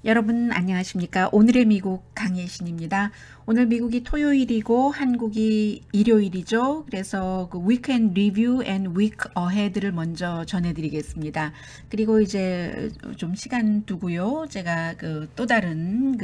여러분 안녕하십니까? 오늘의 미국 강예신입니다. 오늘 미국이 토요일이고 한국이 일요일이죠. 그래서 그 위크엔드 리뷰 앤 위크 어헤드를 먼저 전해드리겠습니다. 그리고 이제 좀 시간 두고요. 제가 그 또 다른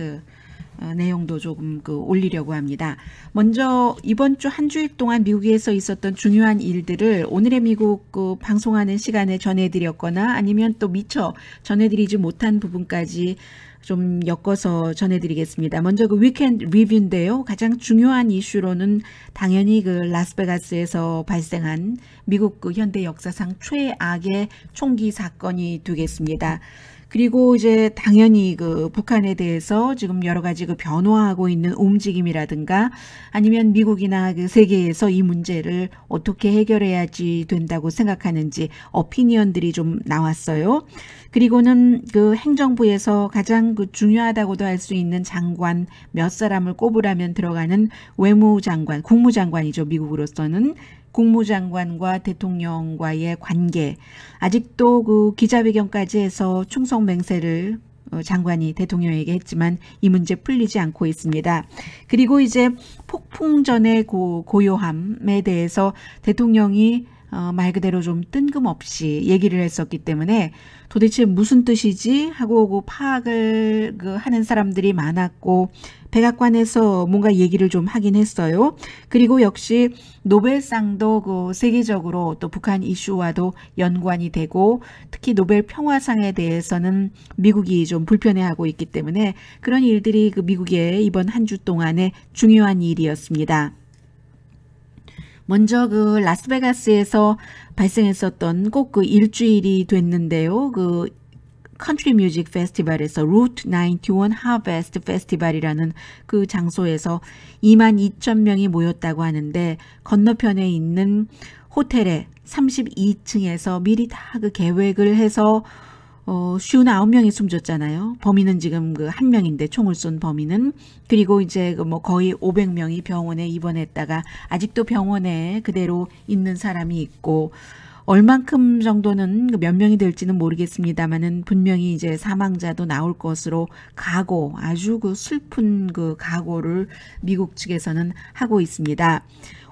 내용도 조금 올리려고 합니다. 먼저 이번 주 한 주일 동안 미국에서 있었던 중요한 일들을 오늘의 미국 방송하는 시간에 전해드렸거나 아니면 또 미처 전해드리지 못한 부분까지 좀 엮어서 전해드리겠습니다. 먼저 위켄드 리뷰인데요. 가장 중요한 이슈로는 당연히 라스베가스에서 발생한 미국 현대 역사상 최악의 총기 사건이 되겠습니다. 그리고 이제 당연히 북한에 대해서 지금 여러 가지 변화하고 있는 움직임이라든가 아니면 미국이나 세계에서 이 문제를 어떻게 해결해야지 된다고 생각하는지 어피니언들이 좀 나왔어요. 그리고는 행정부에서 가장 중요하다고도 할 수 있는 장관 몇 사람을 꼽으라면 들어가는 외무장관, 국무장관이죠. 미국으로서는. 국무장관과 대통령과의 관계, 아직도 기자회견까지 해서 충성 맹세를 장관이 대통령에게 했지만 이 문제 풀리지 않고 있습니다. 그리고 이제 폭풍 전의 고요함에 대해서 대통령이 말 그대로 좀 뜬금없이 얘기를 했었기 때문에 도대체 무슨 뜻이지 하고 파악을 하는 사람들이 많았고 백악관에서 뭔가 얘기를 좀 하긴 했어요. 그리고 역시 노벨상도 세계적으로 또 북한 이슈와도 연관이 되고 특히 노벨 평화상에 대해서는 미국이 좀 불편해하고 있기 때문에 그런 일들이 미국의 이번 한 주 동안의 중요한 일이었습니다. 먼저 라스베가스에서 발생했었던 꼭 일주일이 됐는데요. 컨트리 뮤직 페스티벌에서 루트 91 하베스트 페스티벌이라는 장소에서 22,000명이 모였다고 하는데 건너편에 있는 호텔에 32층에서 미리 다 계획을 해서 59명이 숨졌잖아요. 범인은 지금 한 명인데 총을 쏜 범인은. 그리고 이제 거의 500명이 병원에 입원했다가 아직도 병원에 그대로 있는 사람이 있고 얼만큼 정도는 몇 명이 될지는 모르겠습니다만은 분명히 이제 사망자도 나올 것으로 아주 슬픈 각오를 미국 측에서는 하고 있습니다.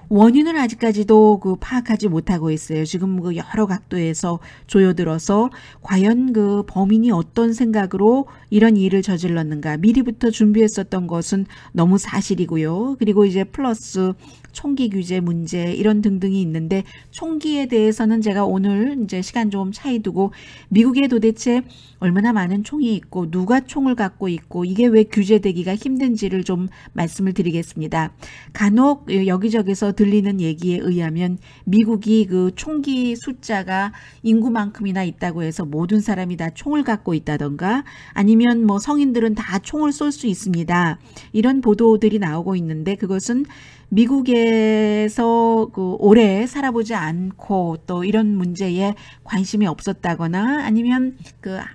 원인을 아직까지도 파악하지 못하고 있어요. 지금 여러 각도에서 조여들어서 과연 범인이 어떤 생각으로 이런 일을 저질렀는가 미리부터 준비했었던 것은 너무 사실이고요. 그리고 이제 플러스 총기 규제 문제 이런 등등이 있는데 총기에 대해서는 제가 오늘 이제 시간 좀 차이 두고 미국에 도대체 얼마나 많은 총이 있고 누가 총을 갖고 있고 이게 왜 규제되기가 힘든지를 좀 말씀을 드리겠습니다. 간혹 여기저기서 들리는 얘기에 의하면 미국이 총기 숫자가 인구만큼이나 있다고 해서 모든 사람이 다 총을 갖고 있다던가 아니면 성인들은 다 총을 쏠 수 있습니다. 이런 보도들이 나오고 있는데 그것은 미국에서 오래 살아보지 않고 또 이런 문제에 관심이 없었다거나 아니면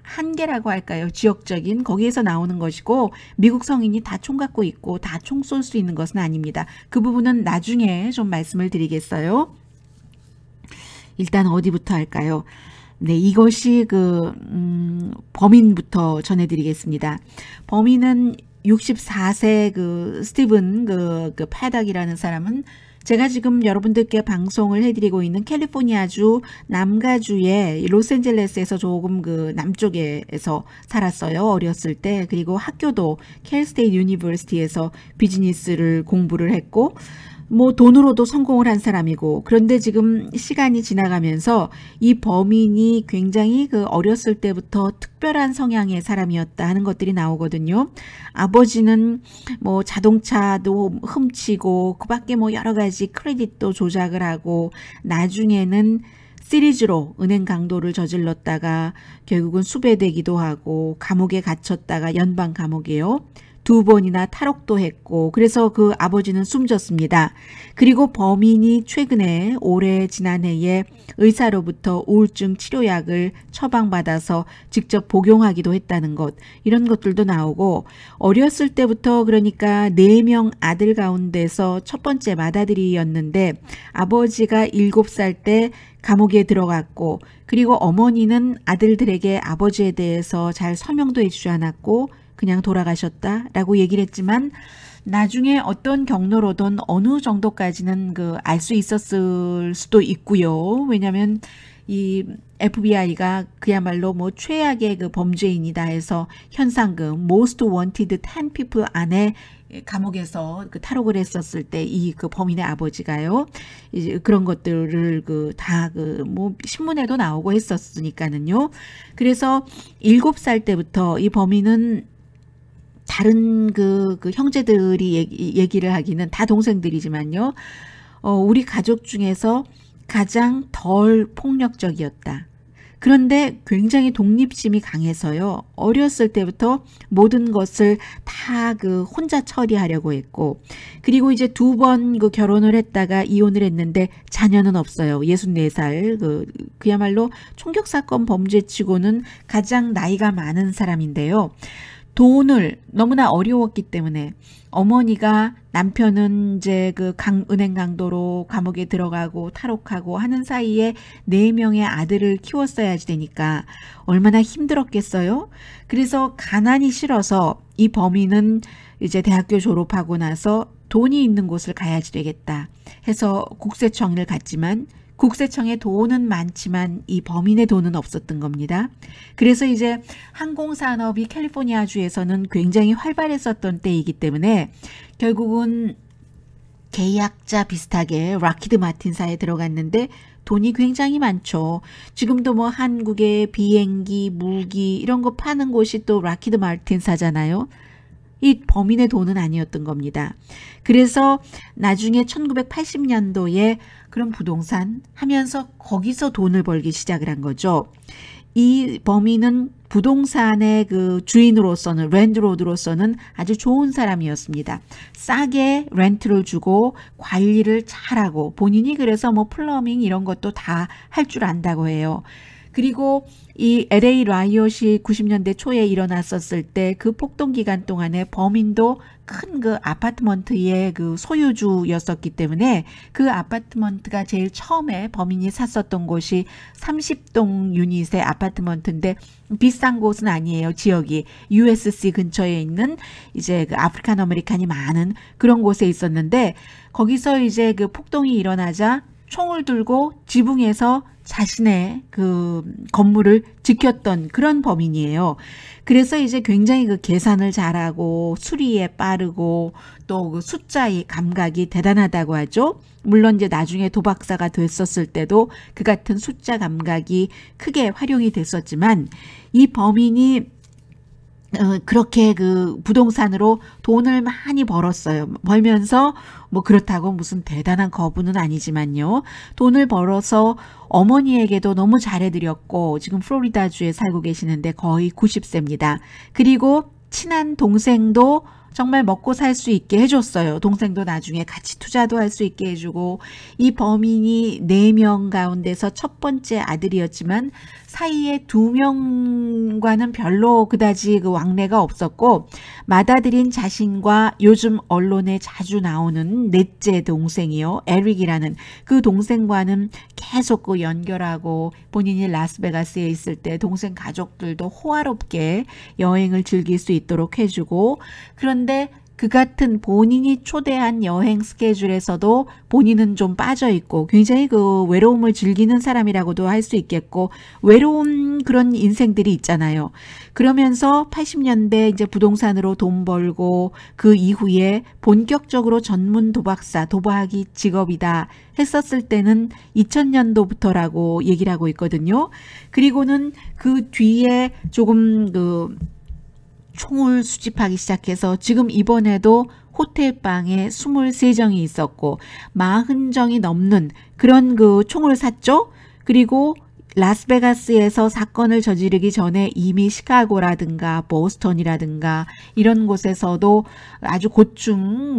한계라고 할까요? 지역적인 거기에서 나오는 것이고 미국 성인이 다 총 갖고 있고 다 총 쏠 수 있는 것은 아닙니다. 그 부분은 나중에 좀 말씀을 드리겠어요. 일단 어디부터 할까요? 네, 이것이 범인부터 전해드리겠습니다. 범인은 64세 스티븐 패덕이라는 사람은 제가 지금 여러분들께 방송을 해드리고 있는 캘리포니아주 남가주의 로스앤젤레스에서 조금 남쪽에서 살았어요. 어렸을 때. 그리고 학교도 캘스테이트 유니버시티에서 비즈니스를 공부를 했고 돈으로도 성공을 한 사람이고 그런데 지금 시간이 지나가면서 이 범인이 굉장히 어렸을 때부터 특별한 성향의 사람이었다 하는 것들이 나오거든요. 아버지는 자동차도 훔치고 그 밖에 여러 가지 크레딧도 조작을 하고 나중에는 시리즈로 은행 강도를 저질렀다가 결국은 수배되기도 하고 감옥에 갇혔다가 연방 감옥이에요. 2번이나 탈옥도 했고 그래서 아버지는 숨졌습니다. 그리고 범인이 최근에 올해 지난해에 의사로부터 우울증 치료약을 처방받아서 직접 복용하기도 했다는 것 이런 것들도 나오고 어렸을 때부터 그러니까 4명 아들 가운데서 첫 번째 맏아들이었는데 아버지가 7살 때 감옥에 들어갔고 그리고 어머니는 아들들에게 아버지에 대해서 잘 설명도 해주지 않았고 그냥 돌아가셨다라고 얘기를 했지만 나중에 어떤 경로로든 어느 정도까지는 알 수 있었을 수도 있고요. 왜냐하면 이 FBI가 그야말로 뭐 최악의 범죄인이다 해서 현상금 Most Wanted 10 People 안에 감옥에서 탈옥을 했었을 때 이 범인의 아버지가요, 이제 그런 것들을 다 뭐 신문에도 나오고 했었으니까는요. 그래서 7살 때부터 이 범인은 다른 형제들이 얘기를 하기는 다 동생들이지만요. 우리 가족 중에서 가장 덜 폭력적이었다. 그런데 굉장히 독립심이 강해서요. 어렸을 때부터 모든 것을 다 혼자 처리하려고 했고, 그리고 이제 2번 결혼을 했다가 이혼을 했는데 자녀는 없어요. 64살. 그야말로 총격사건 범죄치고는 가장 나이가 많은 사람인데요. 돈을 너무나 어려웠기 때문에 어머니가 남편은 이제 은행 강도로 감옥에 들어가고 탈옥하고 하는 사이에 4명의 아들을 키웠어야지 되니까 얼마나 힘들었겠어요? 그래서 가난이 싫어서 이 범인은 이제 대학교 졸업하고 나서 돈이 있는 곳을 가야지 되겠다 해서 국세청을 갔지만 국세청에 돈은 많지만 이 범인의 돈은 없었던 겁니다. 그래서 이제 항공산업이 캘리포니아주에서는 굉장히 활발했었던 때이기 때문에 결국은 계약자 비슷하게 락히드 마틴사에 들어갔는데 돈이 굉장히 많죠. 지금도 뭐 한국의 비행기, 무기 이런 거 파는 곳이 또 락히드 마틴사잖아요. 이 범인의 돈은 아니었던 겁니다. 그래서 나중에 1980년도에 그런 부동산 하면서 거기서 돈을 벌기 시작을 한 거죠. 이 범인은 부동산의 주인으로서는, 랜드로드로서는 아주 좋은 사람이었습니다. 싸게 렌트를 주고 관리를 잘하고 본인이 그래서 뭐 플러밍 이런 것도 다 할 줄 안다고 해요. 그리고 이 LA 라이엇이 90년대 초에 일어났었을 때 그 폭동 기간 동안에 범인도 큰 아파트먼트의 소유주였었기 때문에 그 아파트먼트가 제일 처음에 범인이 샀었던 곳이 30동 유닛의 아파트먼트인데 비싼 곳은 아니에요. 지역이 USC 근처에 있는 이제 아프리칸 아메리칸이 많은 그런 곳에 있었는데 거기서 이제 폭동이 일어나자 총을 들고 지붕에서 자신의 건물을 지켰던 그런 범인이에요. 그래서 이제 굉장히 계산을 잘하고 수리에 빠르고 또 숫자의 감각이 대단하다고 하죠. 물론 이제 나중에 도박사가 됐었을 때도 그 같은 숫자 감각이 크게 활용이 됐었지만 이 범인이 그렇게 부동산으로 돈을 많이 벌었어요. 벌면서 뭐 그렇다고 무슨 대단한 거부는 아니지만요. 돈을 벌어서 어머니에게도 너무 잘해드렸고 지금 플로리다주에 살고 계시는데 거의 90세입니다. 그리고 친한 동생도 정말 먹고 살 수 있게 해줬어요. 동생도 나중에 같이 투자도 할 수 있게 해주고 이 범인이 4명 가운데서 첫 번째 아들이었지만 사이에 2명과는 별로 그다지 왕래가 없었고 맏아들인 자신과 요즘 언론에 자주 나오는 넷째 동생이요. 에릭이라는 그 동생과는 계속 연결하고 본인이 라스베가스에 있을 때 동생 가족들도 호화롭게 여행을 즐길 수 있도록 해주고 그런데 그 같은 본인이 초대한 여행 스케줄에서도 본인은 좀 빠져있고 굉장히 외로움을 즐기는 사람이라고도 할 수 있겠고 외로운 그런 인생들이 있잖아요. 그러면서 80년대 이제 부동산으로 돈 벌고 그 이후에 본격적으로 전문 도박사, 도박이 직업이다 했었을 때는 2000년도부터라고 얘기를 하고 있거든요. 그리고는 그 뒤에 조금 총을 수집하기 시작해서 지금 이번에도 호텔방에 23정이 있었고 40정이 넘는 그런 총을 샀죠. 그리고 라스베가스에서 사건을 저지르기 전에 이미 시카고라든가 보스턴이라든가 이런 곳에서도 아주 고층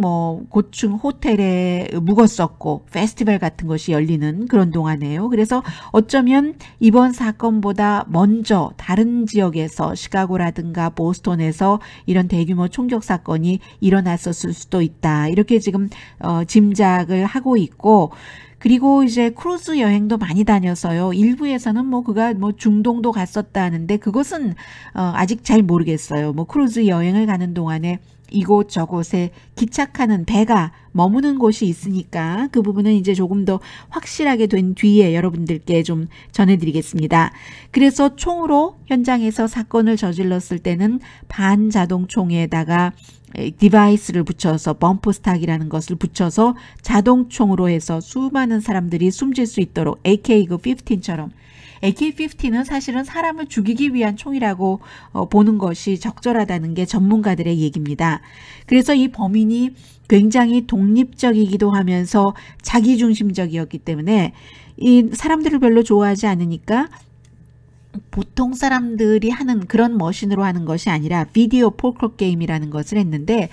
호텔에 묵었었고 페스티벌 같은 것이 열리는 그런 동안이에요. 그래서 어쩌면 이번 사건보다 먼저 다른 지역에서 시카고라든가 보스턴에서 이런 대규모 총격 사건이 일어났었을 수도 있다. 이렇게 지금 짐작을 하고 있고 그리고 이제 크루즈 여행도 많이 다녀서요. 일부에서는 뭐 그가 뭐 중동도 갔었다 하는데 그것은 아직 잘 모르겠어요. 뭐 크루즈 여행을 가는 동안에 이곳저곳에 기착하는 배가 머무는 곳이 있으니까 그 부분은 이제 조금 더 확실하게 된 뒤에 여러분들께 좀 전해드리겠습니다. 그래서 총으로 현장에서 사건을 저질렀을 때는 반자동 총에다가 디바이스를 붙여서 범프 스탁이라는 것을 붙여서 자동총으로 해서 수많은 사람들이 숨질 수 있도록 AK-15처럼 AK-15는 사실은 사람을 죽이기 위한 총이라고 보는 것이 적절하다는 게 전문가들의 얘기입니다. 그래서 이 범인이 굉장히 독립적이기도 하면서 자기중심적이었기 때문에 이 사람들을 별로 좋아하지 않으니까 보통 사람들이 하는 그런 머신으로 하는 것이 아니라 비디오 포커 게임이라는 것을 했는데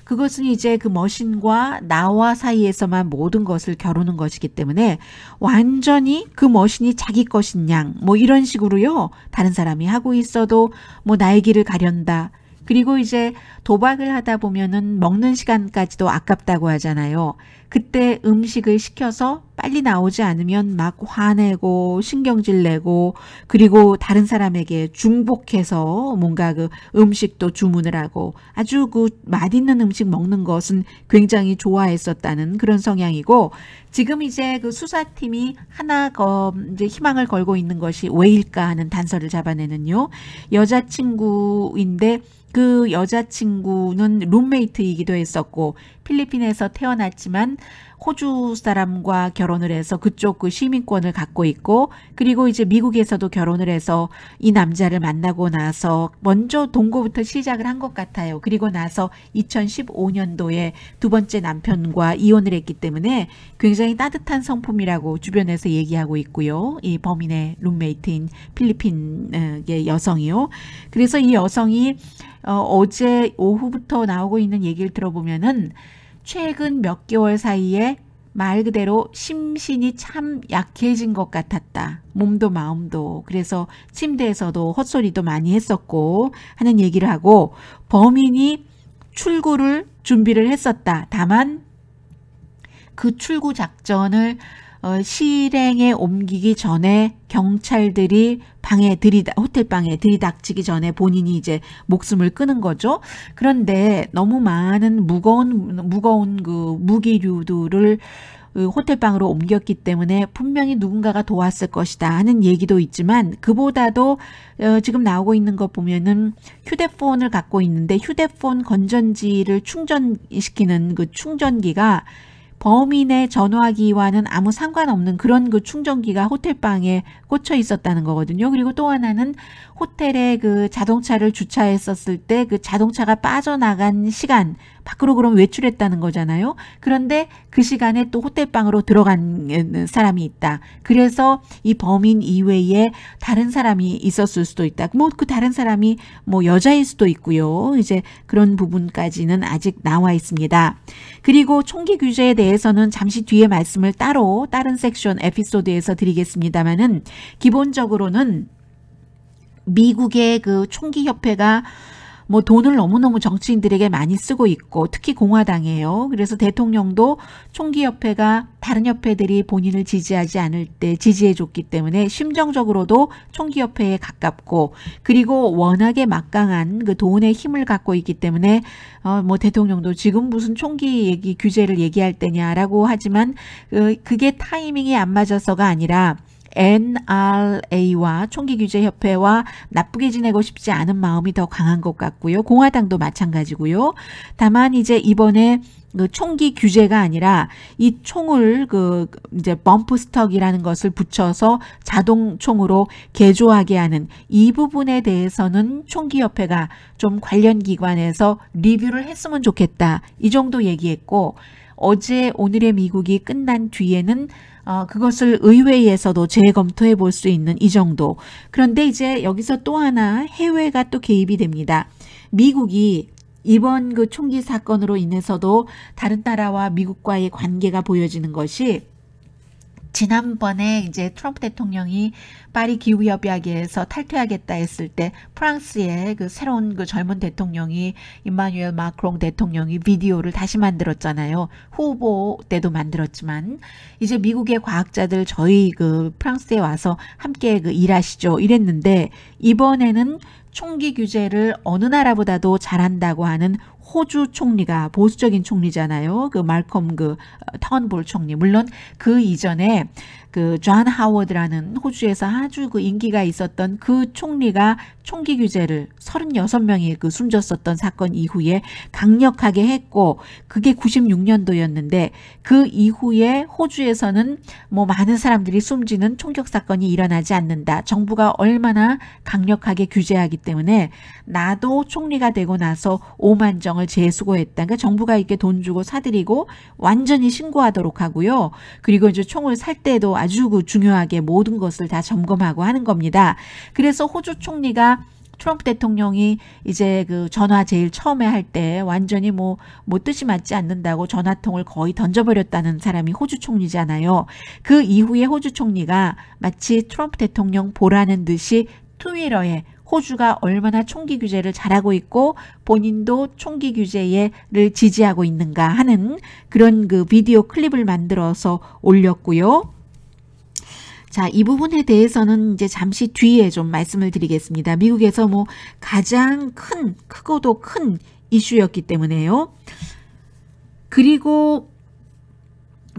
그것은 이제 그 머신과 나와 사이에서만 모든 것을 겨루는 것이기 때문에 완전히 그 머신이 자기 것인 양 뭐 이런 식으로요. 다른 사람이 하고 있어도 뭐 나의 길을 가련다. 그리고 이제 도박을 하다 보면은 먹는 시간까지도 아깝다고 하잖아요. 그때 음식을 시켜서 빨리 나오지 않으면 막 화내고 신경질 내고 그리고 다른 사람에게 중복해서 뭔가 그 음식도 주문을 하고 아주 그 맛있는 음식 먹는 것은 굉장히 좋아했었다는 그런 성향이고 지금 이제 그 수사팀이 하나 이제 희망을 걸고 있는 것이 왜일까 하는 단서를 잡아내는요. 여자친구인데 그 여자친구는 룸메이트이기도 했었고 필리핀에서 태어났지만 호주 사람과 결혼을 해서 그쪽 그 시민권을 갖고 있고 그리고 이제 미국에서도 결혼을 해서 이 남자를 만나고 나서 먼저 동거부터 시작을 한 것 같아요. 그리고 나서 2015년도에 두 번째 남편과 이혼을 했기 때문에 굉장히 따뜻한 성품이라고 주변에서 얘기하고 있고요. 이 범인의 룸메이트인 필리핀의 여성이요. 그래서 이 여성이 어제 오후부터 나오고 있는 얘기를 들어보면은 최근 몇 개월 사이에 말 그대로 심신이 참 약해진 것 같았다. 몸도 마음도. 그래서 침대에서도 헛소리도 많이 했었고 하는 얘기를 하고 범인이 출구를 준비를 했었다. 다만 그 출구 작전을 실행에 옮기기 전에 경찰들이 호텔 방에 들이닥치기 전에 본인이 이제 목숨을 끊은 거죠. 그런데 너무 많은 무거운 그 무기류들을 호텔방으로 옮겼기 때문에 분명히 누군가가 도왔을 것이다 하는 얘기도 있지만 그보다도 지금 나오고 있는 거 보면은 휴대폰을 갖고 있는데 휴대폰 건전지를 충전시키는 그 충전기가 범인의 전화기와는 아무 상관없는 그런 그 충전기가 호텔방에 꽂혀 있었다는 거거든요. 그리고 또 하나는 호텔에 그 자동차를 주차했었을 때 그 자동차가 빠져나간 시간 밖으로 그럼 외출했다는 거잖아요. 그런데 그 시간에 또 호텔방으로 들어간 사람이 있다. 그래서 이 범인 이외에 다른 사람이 있었을 수도 있다. 뭐 그 다른 사람이 뭐 여자일 수도 있고요. 이제 그런 부분까지는 아직 나와 있습니다. 그리고 총기 규제에 대해서는 잠시 뒤에 말씀을 따로 다른 섹션 에피소드에서 드리겠습니다만은 기본적으로는 미국의 그 총기협회가 뭐 돈을 너무너무 정치인들에게 많이 쓰고 있고 특히 공화당이에요. 그래서 대통령도 총기협회가 다른 협회들이 본인을 지지하지 않을 때 지지해줬기 때문에 심정적으로도 총기협회에 가깝고 그리고 워낙에 막강한 그 돈의 힘을 갖고 있기 때문에 뭐 대통령도 지금 무슨 총기 규제를 얘기할 때냐라고 하지만 그게 타이밍이 안 맞아서가 아니라 NRA와 총기규제협회와 나쁘게 지내고 싶지 않은 마음이 더 강한 것 같고요. 공화당도 마찬가지고요. 다만 이제 이번에 그 총기 규제가 아니라 이 총을 이제 범프 스톡이라는 것을 붙여서 자동총으로 개조하게 하는 이 부분에 대해서는 총기협회가 좀 관련 기관에서 리뷰를 했으면 좋겠다. 이 정도 얘기했고 어제 오늘의 미국이 끝난 뒤에는 그것을 의회에서도 재검토해 볼 수 있는 이 정도. 그런데 이제 여기서 또 하나 해외가 또 개입이 됩니다. 미국이 이번 그 총기 사건으로 인해서도 다른 나라와 미국과의 관계가 보여지는 것이 지난번에 이제 트럼프 대통령이 파리 기후협약에서 탈퇴하겠다 했을 때 프랑스의 그 새로운 그 젊은 대통령이 임마누엘 마크롱 대통령이 비디오를 다시 만들었잖아요. 후보 때도 만들었지만 이제 미국의 과학자들 저희 그 프랑스에 와서 함께 그 일하시죠 이랬는데 이번에는 총기 규제를 어느 나라보다도 잘한다고 하는 호주 총리가 보수적인 총리잖아요. 그 말컴 그 턴볼 총리. 물론 그 이전에 그 존 하워드라는 호주에서 아주 그 인기가 있었던 그 총리가 총기 규제를 36명이 그 숨졌었던 사건 이후에 강력하게 했고 그게 96년도였는데 그 이후에 호주에서는 뭐 많은 사람들이 숨지는 총격 사건이 일어나지 않는다. 정부가 얼마나 강력하게 규제하기 때문에 나도 총리가 되고 나서 오만정을 재수고했다. 그러니까 정부가 이렇게 돈 주고 사들이고 완전히 신고하도록 하고요. 그리고 이제 총을 살 때도 아주 그 중요하게 모든 것을 다 점검하고 하는 겁니다. 그래서 호주 총리가 트럼프 대통령이 이제 그 전화 제일 처음에 할 때 완전히 뭐 뜻이 맞지 않는다고 전화통을 거의 던져버렸다는 사람이 호주 총리잖아요. 그 이후에 호주 총리가 마치 트럼프 대통령 보라는 듯이 트위터에 호주가 얼마나 총기 규제를 잘하고 있고 본인도 총기 규제를 지지하고 있는가 하는 그런 그 비디오 클립을 만들어서 올렸고요. 자, 이 부분에 대해서는 이제 잠시 뒤에 좀 말씀을 드리겠습니다. 미국에서 뭐 가장 크고도 큰 이슈였기 때문에요. 그리고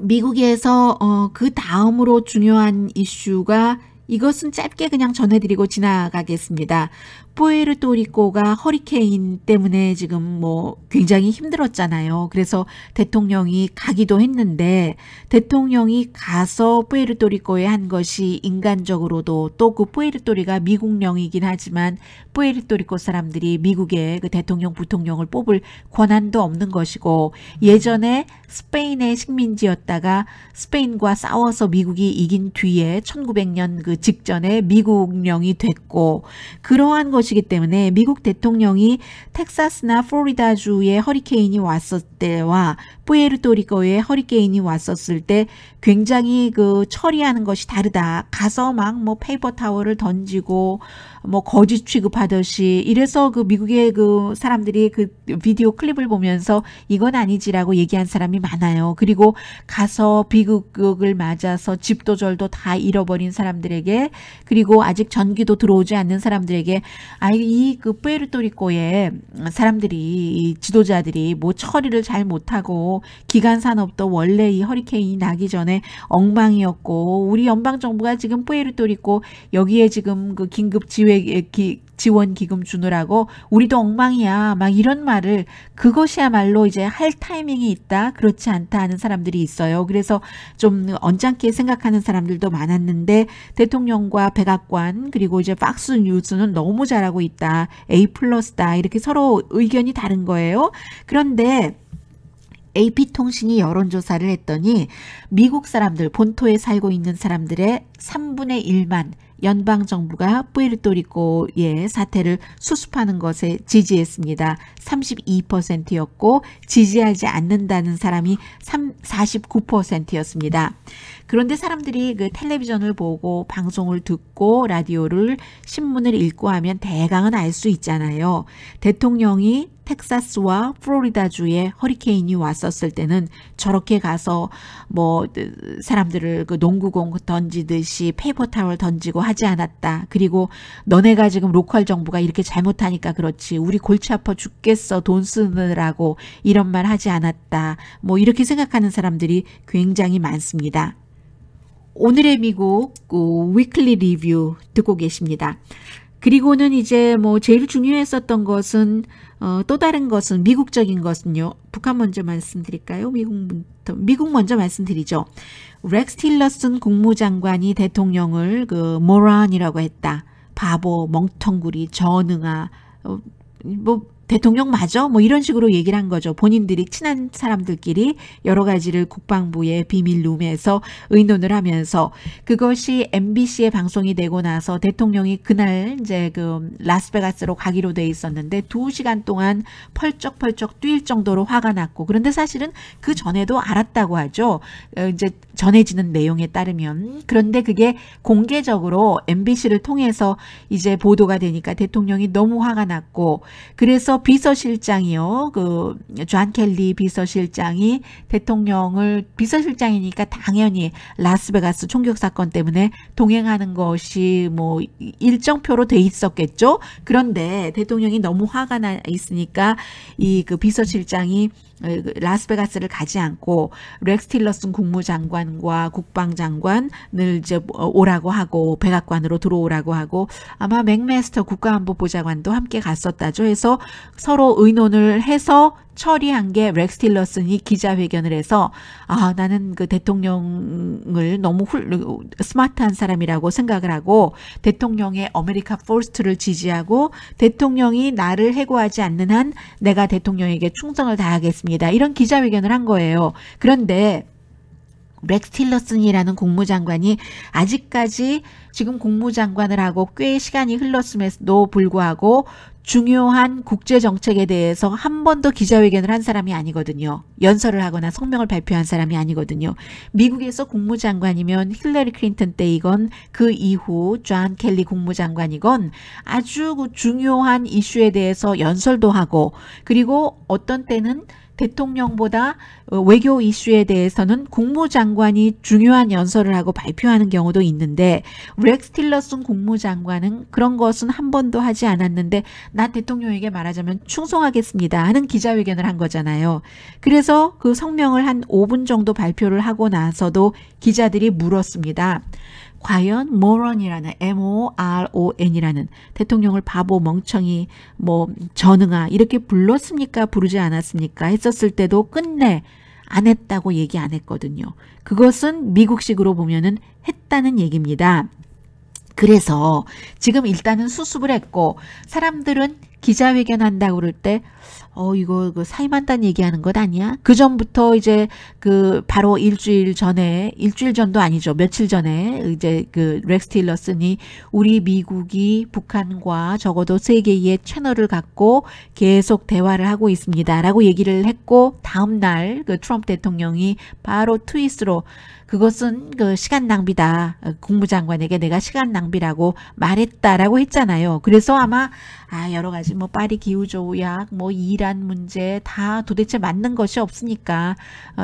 미국에서 그 다음으로 중요한 이슈가 이것은 짧게 그냥 전해드리고 지나가겠습니다. 푸에르토리코가 허리케인 때문에 지금 뭐 굉장히 힘들었잖아요. 그래서 대통령이 가기도 했는데 대통령이 가서 푸에르토리코에 한 것이 인간적으로도 또 그 푸에르토리가 미국령이긴 하지만 푸에르토리코 사람들이 미국의 그 대통령 부통령을 뽑을 권한도 없는 것이고 예전에 스페인의 식민지였다가 스페인과 싸워서 미국이 이긴 뒤에 1900년 그 직전에 미국령이 됐고 그러한 것이기 때문에 미국 대통령이 텍사스나 플로리다주에 허리케인이 왔을 때와 푸에르토리코에 허리케인이 왔었을 때 굉장히 그 처리하는 것이 다르다. 가서 막 뭐 페이퍼 타월을 던지고 뭐 거지 취급하듯이 이래서 그 미국의 그 사람들이 그 비디오 클립을 보면서 이건 아니지라고 얘기한 사람이 많아요. 그리고 가서 비극을 맞아서 집도 절도 다 잃어버린 사람들에게 그리고 아직 전기도 들어오지 않는 사람들에게 이 그 푸에르토리코의 사람들이 이 지도자들이 뭐 처리를 잘 못하고 기간 산업도 원래 이 허리케인이 나기 전에 엉망이었고 우리 연방 정부가 지금 푸에르토리코 여기에 지금 그 긴급 지원 기금 주느라고 우리도 엉망이야 막 이런 말을 그것이야말로 이제 할 타이밍이 있다 그렇지 않다 하는 사람들이 있어요. 그래서 좀 언짢게 생각하는 사람들도 많았는데 대통령과 백악관 그리고 이제 박스 뉴스는 너무 잘하고 있다 A+다 이렇게 서로 의견이 다른 거예요. 그런데 AP통신이 여론조사를 했더니 미국 사람들 본토에 살고 있는 사람들의 3분의 1만 연방정부가 푸에르토리코의 사태를 수습하는 것에 지지했습니다. 32%였고 지지하지 않는다는 사람이 49%였습니다. 그런데 사람들이 그 텔레비전을 보고 방송을 듣고 라디오를 신문을 읽고 하면 대강은 알 수 있잖아요. 대통령이 텍사스와 플로리다주에 허리케인이 왔었을 때는 저렇게 가서 뭐 사람들을 그 농구공 던지듯이 페이퍼 타월 던지고 하지 않았다. 그리고 너네가 지금 로컬 정부가 이렇게 잘못하니까 그렇지. 우리 골치 아파 죽겠어. 돈 쓰느라고 이런 말 하지 않았다. 뭐 이렇게 생각하는 사람들이 굉장히 많습니다. 오늘의 미국 위클리 리뷰 듣고 계십니다. 그리고는 이제 뭐 제일 중요했었던 것은 또 다른 것은 미국적인 것은요. 북한 먼저 말씀드릴까요? 미국 먼저 말씀드리죠. 렉스 틸러슨 국무장관이 대통령을 그 모런이라고 했다. 바보, 멍텅구리, 전응아. 뭐 대통령 맞아? 뭐 이런 식으로 얘기를 한 거죠. 본인들이 친한 사람들끼리 여러 가지를 국방부의 비밀룸에서 의논을 하면서 그것이 MBC에 방송이 되고 나서 대통령이 그날 이제 그 라스베가스로 가기로 돼 있었는데 2시간 동안 펄쩍펄쩍 뛸 정도로 화가 났고 그런데 사실은 그 전에도 알았다고 하죠. 이제 전해지는 내용에 따르면 그런데 그게 공개적으로 MBC를 통해서 이제 보도가 되니까 대통령이 너무 화가 났고 그래서 비서실장이요. 그 존 켈리 비서실장이 대통령을 비서실장이니까 당연히 라스베가스 총격 사건 때문에 동행하는 것이 뭐 일정표로 돼 있었겠죠. 그런데 대통령이 너무 화가 나 있으니까 이 그 비서실장이 라스베가스를 가지 않고 렉스 틸러슨 국무장관과 국방장관을 이제 오라고 하고 백악관으로 들어오라고 하고 아마 맥메스터 국가안보보좌관도 함께 갔었다죠. 해서 서로 의논을 해서 처리한 게 렉스 틸러슨이 기자회견을 해서 아 나는 그 대통령을 너무 스마트한 사람이라고 생각을 하고 대통령의 아메리카 포스트를 지지하고 대통령이 나를 해고하지 않는 한 내가 대통령에게 충성을 다하겠습니다. 이런 기자회견을 한 거예요. 그런데 렉스 틸러슨이라는 국무장관이 아직까지 지금 국무장관을 하고 꽤 시간이 흘렀음에도 불구하고 중요한 국제정책에 대해서 한 번도 기자회견을 한 사람이 아니거든요. 연설을 하거나 성명을 발표한 사람이 아니거든요. 미국에서 국무장관이면 힐러리 클린턴 때이건 그 이후 존 켈리 국무장관이건 아주 중요한 이슈에 대해서 연설도 하고 그리고 어떤 때는 대통령보다 외교 이슈에 대해서는 국무장관이 중요한 연설을 하고 발표하는 경우도 있는데 렉스 틸러슨 국무장관은 그런 것은 한 번도 하지 않았는데 나 대통령에게 말하자면 충성하겠습니다 하는 기자회견을 한 거잖아요. 그래서 그 성명을 한 5분 정도 발표를 하고 나서도 기자들이 물었습니다. 과연 모런이라는 MORON이라는 대통령을 바보 멍청이 뭐 전응아 이렇게 불렀습니까 부르지 않았습니까 했었을 때도 끝내 안 했다고 얘기 안 했거든요. 그것은 미국식으로 보면은 했다는 얘기입니다. 그래서 지금 일단은 수습을 했고 사람들은 기자회견 한다고 그럴 때 이거 그 사임한다는 얘기하는 것 아니야? 그 전부터 이제 그 바로 일주일 전도 아니죠. 며칠 전에 이제 그 렉스 틸러슨이 우리 미국이 북한과 적어도 3개의 채널을 갖고 계속 대화를 하고 있습니다라고 얘기를 했고 다음 날 그 트럼프 대통령이 바로 트윗으로 그것은 그 시간 낭비다. 국무장관에게 내가 시간 낭비라고 말했다라고 했잖아요. 그래서 아마 여러 가지 뭐 파리 기후조약, 뭐 이란 문제 다 도대체 맞는 것이 없으니까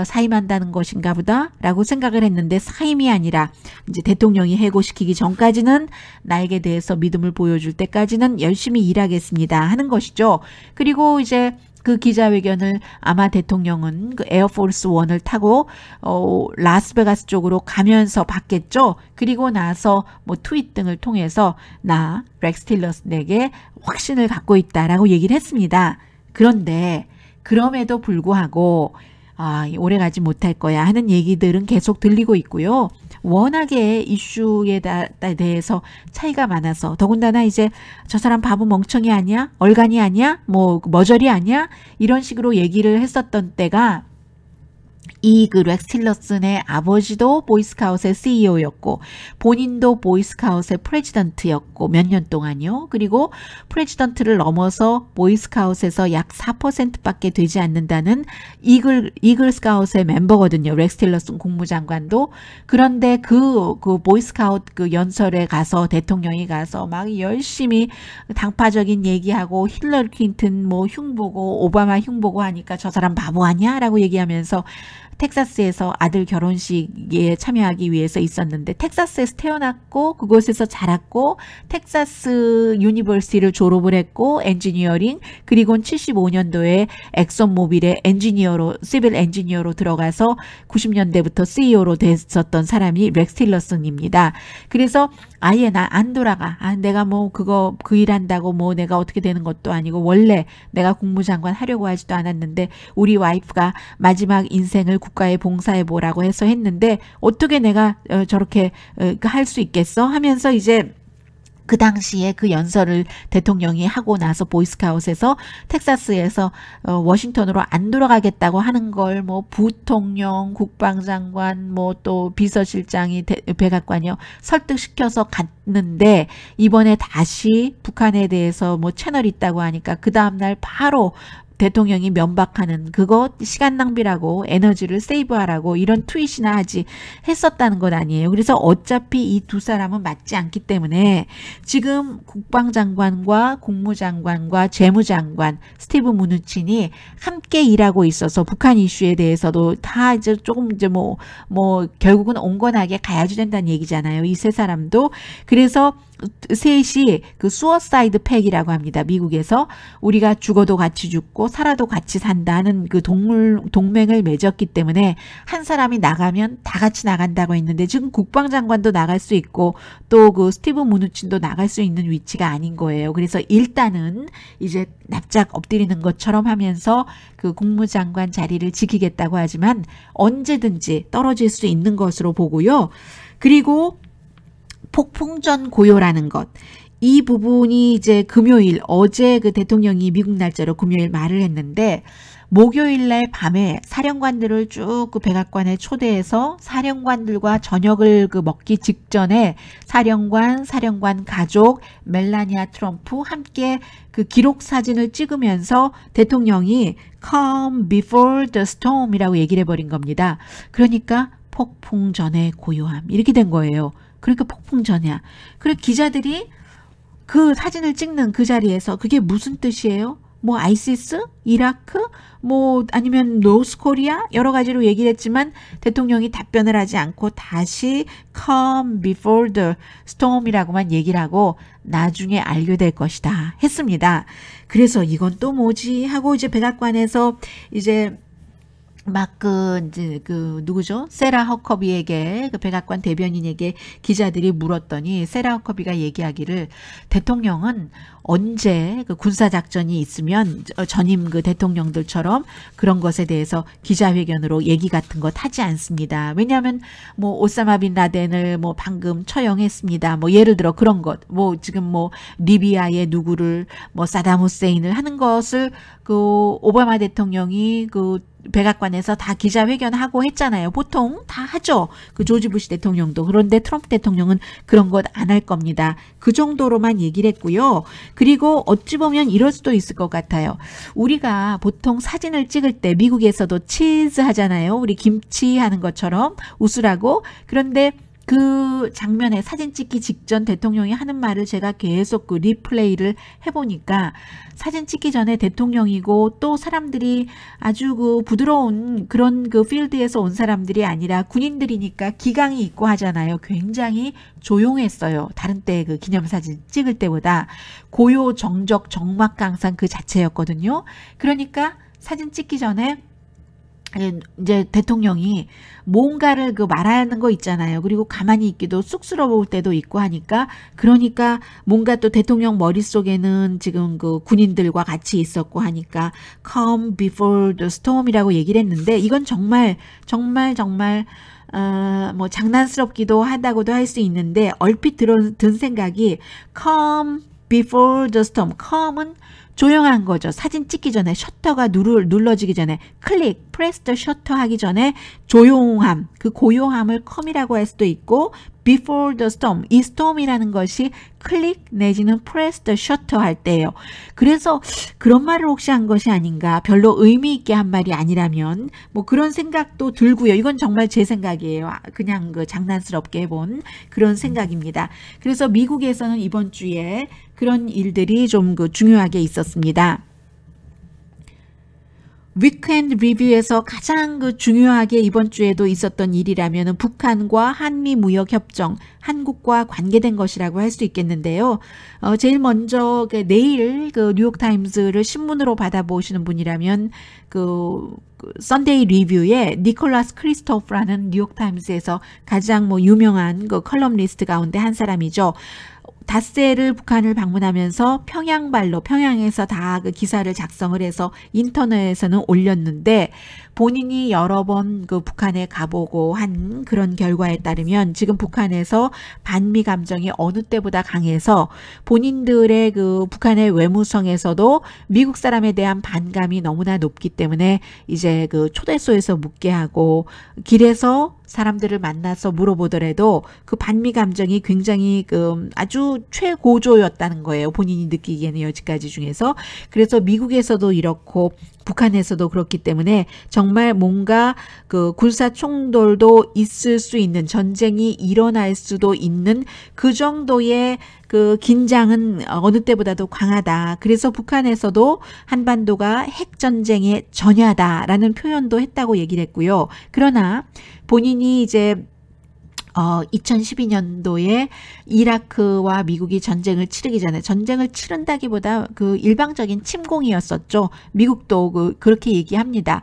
사임한다는 것인가 보다라고 생각을 했는데 사임이 아니라 이제 대통령이 해고시키기 전까지는 나에게 대해서 믿음을 보여줄 때까지는 열심히 일하겠습니다 하는 것이죠. 그리고 이제 그 기자회견을 아마 대통령은 그 에어포스 1을 타고 라스베가스 쪽으로 가면서 봤겠죠. 그리고 나서 뭐 트윗 등을 통해서 나 렉스 틸러슨에게 확신을 갖고 있다라고 얘기를 했습니다. 그런데 그럼에도 불구하고 오래가지 못할 거야 하는 얘기들은 계속 들리고 있고요. 워낙에 이슈에 대해서 차이가 많아서 더군다나 이제 저 사람 바보 멍청이 아니야? 얼간이 아니야? 뭐 머저리 아니야? 이런 식으로 얘기를 했었던 때가 이 그 렉스 틸러슨의 아버지도 보이스카웃의 CEO였고 본인도 보이스카웃의 프레지던트였고 몇 년 동안요. 그리고 프레지던트를 넘어서 보이스카웃에서 약 4%밖에 되지 않는다는 이글 스카웃의 멤버거든요. 렉스 틸러슨 국무장관도. 그런데 그 보이스카웃 그 연설에 가서 대통령이 가서 막 열심히 당파적인 얘기하고 힐러리 클린턴 뭐 흉보고 오바마 흉보고 하니까 저 사람 바보 아니야? 라고 얘기하면서 텍사스에서 아들 결혼식에 참여하기 위해서 있었는데 텍사스에서 태어났고 그곳에서 자랐고 텍사스 유니버시티를 졸업을 했고 엔지니어링 그리고는 75년도에 엑선모빌의 엔지니어로 시빌 엔지니어로 들어가서 90년대부터 CEO로 됐었던 사람이 렉스 틸러슨입니다. 그래서 아예 나 안 돌아가. 내가 뭐 그 일한다고 뭐 내가 어떻게 되는 것도 아니고 원래 내가 국무장관 하려고 하지도 않았는데 우리 와이프가 마지막 인생을 국가에 봉사해 보라고 해서 했는데 어떻게 내가 저렇게 할 수 있겠어? 하면서 이제 그 당시에 그 연설을 대통령이 하고 나서 보이스카웃에서 텍사스에서 워싱턴으로 안 돌아가겠다고 하는 걸 뭐 부통령, 국방장관, 뭐 또 비서실장이 백악관이요 설득시켜서 갔는데 이번에 다시 북한에 대해서 뭐 채널이 있다고 하니까 그 다음날 바로 대통령이 면박하는 그거 시간 낭비라고 에너지를 세이브하라고 이런 트윗이나 하지 했었다는 것 아니에요. 그래서 어차피 이 두 사람은 맞지 않기 때문에 지금 국방장관과 국무장관과 재무장관 스티브 무누친이 함께 일하고 있어서 북한 이슈에 대해서도 다 이제 조금 이제 뭐 결국은 온건하게 가야지 된다는 얘기잖아요. 이 세 사람도. 그래서 셋이 그 수어사이드 팩이라고 합니다. 미국에서 우리가 죽어도 같이 죽고 살아도 같이 산다는 그 동맹을 맺었기 때문에 한 사람이 나가면 다 같이 나간다고 했는데 지금 국방장관도 나갈 수 있고 또 그 스티브 무누친도 나갈 수 있는 위치가 아닌 거예요. 그래서 일단은 이제 납작 엎드리는 것처럼 하면서 그 국무장관 자리를 지키겠다고 하지만 언제든지 떨어질 수 있는 것으로 보고요. 그리고 폭풍전 고요라는 것. 이 부분이 이제 금요일 어제 그 대통령이 미국 날짜로 금요일 말을 했는데 목요일 날 밤에 사령관들을 쭉 그 백악관에 초대해서 사령관들과 저녁을 그 먹기 직전에 사령관 가족, 멜라니아 트럼프 함께 그 기록 사진을 찍으면서 대통령이 Calm before the storm이라고 얘기를 해버린 겁니다. 그러니까 폭풍 전의 고요함 이렇게 된 거예요. 그러니까 폭풍 전이야. 그리고 기자들이 그 사진을 찍는 그 자리에서 그게 무슨 뜻이에요? 뭐 아이시스? 이라크? 뭐 아니면 노스코리아? 여러 가지로 얘기를 했지만 대통령이 답변을 하지 않고 다시 calm before the storm이라고만 얘기를 하고 나중에 알게 될 것이다 했습니다. 그래서 이건 또 뭐지 하고 이제 백악관에서 이제 막 이제 누구죠? 세라 허커비에게 그 백악관 대변인에게 기자들이 물었더니 세라 허커비가 얘기하기를 대통령은 언제 그 군사작전이 있으면 전임 그 대통령들처럼 그런 것에 대해서 기자회견으로 얘기 같은 것 하지 않습니다. 왜냐하면 뭐 오사마 빈 라덴을 뭐 방금 처형했습니다. 뭐 예를 들어 그런 것, 뭐 지금 뭐 리비아의 누구를 뭐 사담 후세인을 하는 것을 그 오바마 대통령이 그 백악관에서 다 기자회견하고 했잖아요. 보통 다 하죠. 그 조지 부시 대통령도. 그런데 트럼프 대통령은 그런 것 안 할 겁니다. 그 정도로만 얘기를 했고요. 그리고 어찌 보면 이럴 수도 있을 것 같아요. 우리가 보통 사진을 찍을 때 미국에서도 치즈 하잖아요. 우리 김치 하는 것처럼 웃으라고. 그런데 그 장면에 사진 찍기 직전 대통령이 하는 말을 제가 계속 그 리플레이를 해보니까 사진 찍기 전에 대통령이고 또 사람들이 아주 그 부드러운 그런 그 필드에서 온 사람들이 아니라 군인들이니까 기강이 있고 하잖아요. 굉장히 조용했어요. 다른 때 그 기념사진 찍을 때보다 고요, 정적, 적막강산 그 자체였거든요. 그러니까 사진 찍기 전에 이제 대통령이 뭔가를 그 말하는 거 있잖아요. 그리고 가만히 있기도 쑥스러울 때도 있고 하니까 그러니까 뭔가 또 대통령 머릿속에는 지금 그 군인들과 같이 있었고 하니까 Calm before the storm이라고 얘기를 했는데 이건 정말 뭐 장난스럽기도 하다고도 할 수 있는데 얼핏 든 생각이 Calm before the storm. calm은 조용한 거죠. 사진 찍기 전에 셔터가 눌러지기 전에 클릭, press the shutter 하기 전에 조용함, 그 고요함을 calm이라고 할 수도 있고 before the storm, 이 storm이라는 것이 클릭 내지는 press the shutter 할 때예요. 그래서 그런 말을 혹시 한 것이 아닌가, 별로 의미 있게 한 말이 아니라면 뭐 그런 생각도 들고요. 이건 정말 제 생각이에요. 그냥 그 장난스럽게 해본 그런 생각입니다. 그래서 미국에서는 이번 주에 그런 일들이 좀 그 중요하게 있었습니다. 위크엔드 리뷰에서 가장 그 중요하게 이번 주에도 있었던 일이라면 북한과 한미 무역 협정, 한국과 관계된 것이라고 할 수 있겠는데요. 제일 먼저 내일 그 뉴욕타임스를 신문으로 받아보시는 분이라면 그 선데이 리뷰에 니콜라스 크리스토프라는 뉴욕타임스에서 가장 뭐 유명한 그 컬럼리스트 가운데 한 사람이죠. 닷새를 북한을 방문하면서 평양발로 평양에서 다 그 기사를 작성을 해서 인터넷에서는 올렸는데 본인이 여러 번 그 북한에 가보고 한 그런 결과에 따르면 지금 북한에서 반미 감정이 어느 때보다 강해서 본인들의 그 북한의 외무성에서도 미국 사람에 대한 반감이 너무나 높기 때문에 이제 그 초대소에서 묵게 하고 길에서 사람들을 만나서 물어보더라도 그 반미 감정이 굉장히 그 아주 최고조였다는 거예요. 본인이 느끼기에는 여지까지 중에서. 그래서 미국에서도 이렇고 북한에서도 그렇기 때문에 정말 뭔가 그 군사 충돌도 있을 수 있는, 전쟁이 일어날 수도 있는 그 정도의 그 긴장은 어느 때보다도 강하다. 그래서 북한에서도 한반도가 핵전쟁의 전야다라는 표현도 했다고 얘기를 했고요. 그러나 본인이 이제 2012년도에 이라크와 미국이 전쟁을 치르기 전에, 전쟁을 치른다기보다 그 일방적인 침공이었었죠. 미국도 그렇게 얘기합니다.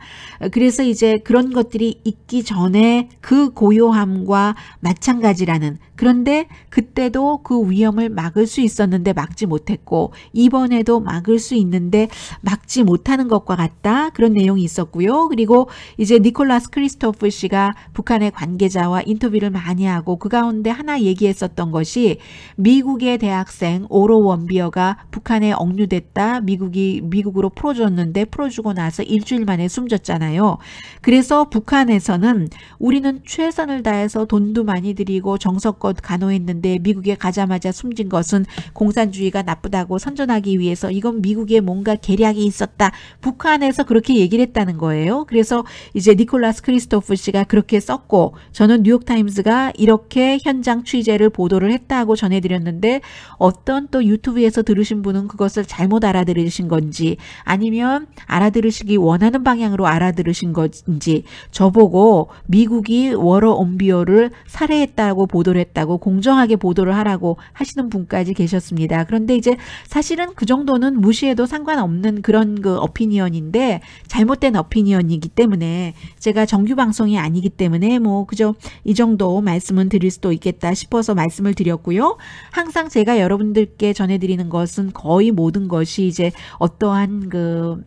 그래서 이제 그런 것들이 있기 전에 그 고요함과 마찬가지라는, 그런데 그때도 그 위험을 막을 수 있었는데 막지 못했고 이번에도 막을 수 있는데 막지 못하는 것과 같다. 그런 내용이 있었고요. 그리고 이제 니콜라스 크리스토프 씨가 북한의 관계자와 인터뷰를 많이 하고 그 가운데 하나 얘기했었던 것이 미국의 대학생 오로 원비어가 북한에 억류됐다. 미국으로 풀어줬는데 풀어주고 나서 일주일 만에 숨졌잖아요. 그래서 북한에서는 우리는 최선을 다해서 돈도 많이 들이고 정성껏 간호했는데 미국에 가자마자 숨진 것은 공산주의가 나쁘다고 선전하기 위해서 이건 미국에 뭔가 계략이 있었다. 북한에서 그렇게 얘기를 했다는 거예요. 그래서 이제 니콜라스 크리스토프 씨가 그렇게 썼고 저는 뉴욕타임스가 이렇게 현장 취재를 보도를 했다고 전해드렸는데 어떤 또 유튜브에서 들으신 분은 그것을 잘못 알아들으신 건지 아니면 알아들으시기 원하는 방향으로 알아들으신 건지 저보고 미국이 워러 온비어를 살해했다고 보도를 했다고 공정하게 보도를 하라고 하시는 분까지 계셨습니다. 그런데 이제 사실은 그 정도는 무시해도 상관없는 그런 그 어피니언인데 잘못된 어피니언이기 때문에 제가 정규 방송이 아니기 때문에 뭐 그저 이 정도 말씀은 드릴 수도 있겠다 싶어서 말씀을 드렸고요. 항상 제가 여러분들께 전해드리는 것은 거의 모든 것이 이제 어떠한 그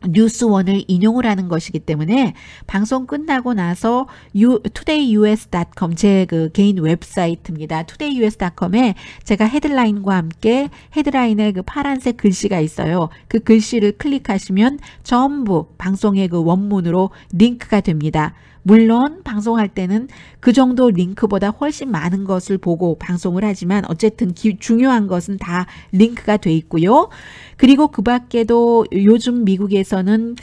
뉴스원을 인용을 하는 것이기 때문에 방송 끝나고 나서 todayyus.com 제 그 개인 웹사이트입니다. todayyus.com에 제가 헤드라인과 함께 헤드라인에 그 파란색 글씨가 있어요. 그 글씨를 클릭하시면 전부 방송의 그 원문으로 링크가 됩니다. 물론 방송할 때는 그 정도 링크보다 훨씬 많은 것을 보고 방송을 하지만 어쨌든 중요한 것은 다 링크가 돼 있고요. 그리고 그 밖에도 요즘 미국에서는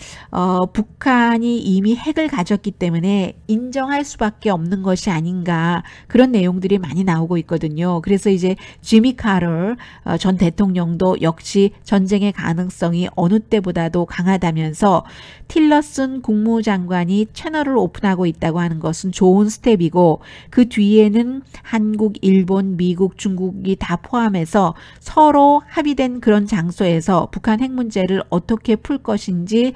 북한이 이미 핵을 가졌기 때문에 인정할 수밖에 없는 것이 아닌가 그런 내용들이 많이 나오고 있거든요. 그래서 이제 지미 카터 전 대통령도 역시 전쟁의 가능성이 어느 때보다도 강하다면서 틸러슨 국무장관이 채널을 오픈하고 있다고 하는 것은 좋은 스텝이고 그 뒤에는 한국, 일본, 미국, 중국이 다 포함해서 서로 합의된 그런 장소에서 북한 핵 문제를 어떻게 풀 것인지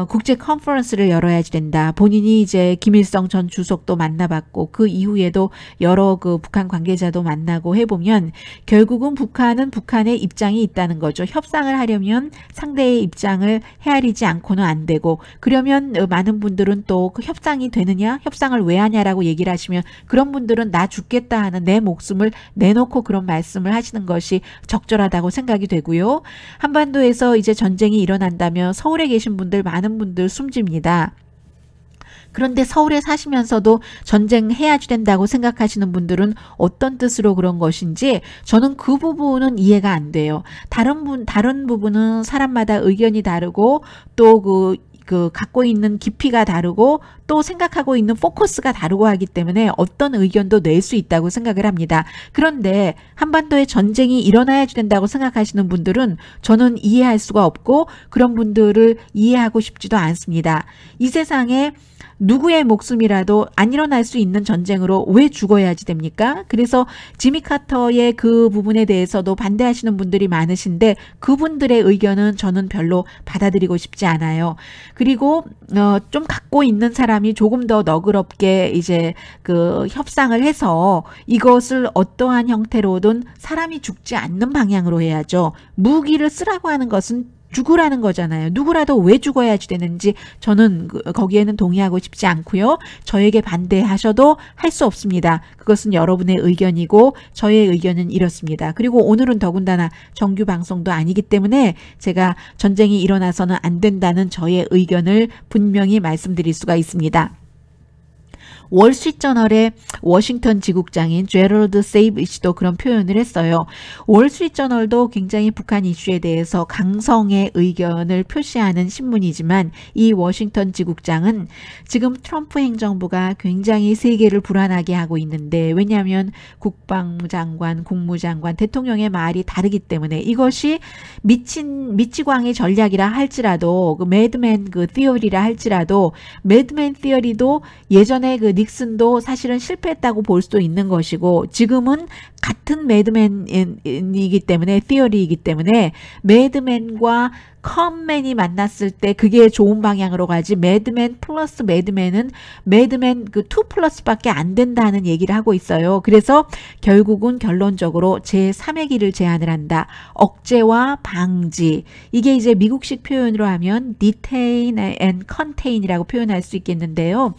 국제 컨퍼런스를 열어야지 된다. 본인이 이제 김일성 전 주석도 만나봤고 그 이후에도 여러 그 북한 관계자도 만나고 해보면 결국은 북한은 북한의 입장이 있다는 거죠. 협상을 하려면 상대의 입장을 헤아리지 않고는 안 되고 그러면 많은 분들은 또 그 협상이 되느냐? 협상을 왜 하냐라고 얘기를 하시면 그런 분들은 나 죽겠다 하는 내 목숨을 내놓고 그런 말씀을 하시는 것이 적절하다고 생각이 되고요. 한반도에서 이제 전쟁이 일어난다면 서울에 계신 분들 많은 분들 숨집니다. 그런데 서울에 사시면서도 전쟁해야지 된다고 생각하시는 분들은 어떤 뜻으로 그런 것인지 저는 그 부분은 이해가 안 돼요. 다른 부분은 사람마다 의견이 다르고 또 그 갖고 있는 깊이가 다르고 또 생각하고 있는 포커스가 다르고 하기 때문에 어떤 의견도 낼 수 있다고 생각을 합니다. 그런데 한반도에 전쟁이 일어나야지 된다고 생각하시는 분들은 저는 이해할 수가 없고 그런 분들을 이해하고 싶지도 않습니다. 이 세상에 누구의 목숨이라도 안 일어날 수 있는 전쟁으로 왜 죽어야지 됩니까? 그래서 지미 카터의 그 부분에 대해서도 반대하시는 분들이 많으신데 그분들의 의견은 저는 별로 받아들이고 싶지 않아요. 그리고 좀 갖고 있는 사람이 조금 더 너그럽게 이제 그 협상을 해서 이것을 어떠한 형태로든 사람이 죽지 않는 방향으로 해야죠. 무기를 쓰라고 하는 것은 죽으라는 거잖아요. 누구라도 왜 죽어야지 되는지 저는 거기에는 동의하고 싶지 않고요. 저에게 반대하셔도 할 수 없습니다. 그것은 여러분의 의견이고 저의 의견은 이렇습니다. 그리고 오늘은 더군다나 정규 방송도 아니기 때문에 제가 전쟁이 일어나서는 안 된다는 저의 의견을 분명히 말씀드릴 수가 있습니다. 월스트리트저널의 워싱턴 지국장인 제럴드 세이비치도 그런 표현을 했어요. 월스트리트저널도 굉장히 북한 이슈에 대해서 강성의 의견을 표시하는 신문이지만 이 워싱턴 지국장은 지금 트럼프 행정부가 굉장히 세계를 불안하게 하고 있는데 왜냐하면 국방장관, 국무장관, 대통령의 말이 다르기 때문에 이것이 미치광이 전략이라 할지라도 그 매드맨 그 티어리라 할지라도 매드맨 티어리도 예전에 그 닉슨도 사실은 실패했다고 볼 수도 있는 것이고 지금은 같은 매드맨이기 때문에 티어리이기 때문에 매드맨과 컴맨이 만났을 때 그게 좋은 방향으로 가지 매드맨 플러스 매드맨은 매드맨 그 2 플러스밖에 안 된다는 얘기를 하고 있어요. 그래서 결국은 결론적으로 제3의 길을 제안을 한다. 억제와 방지. 이게 이제 미국식 표현으로 하면 detain and contain이라고 표현할 수 있겠는데요.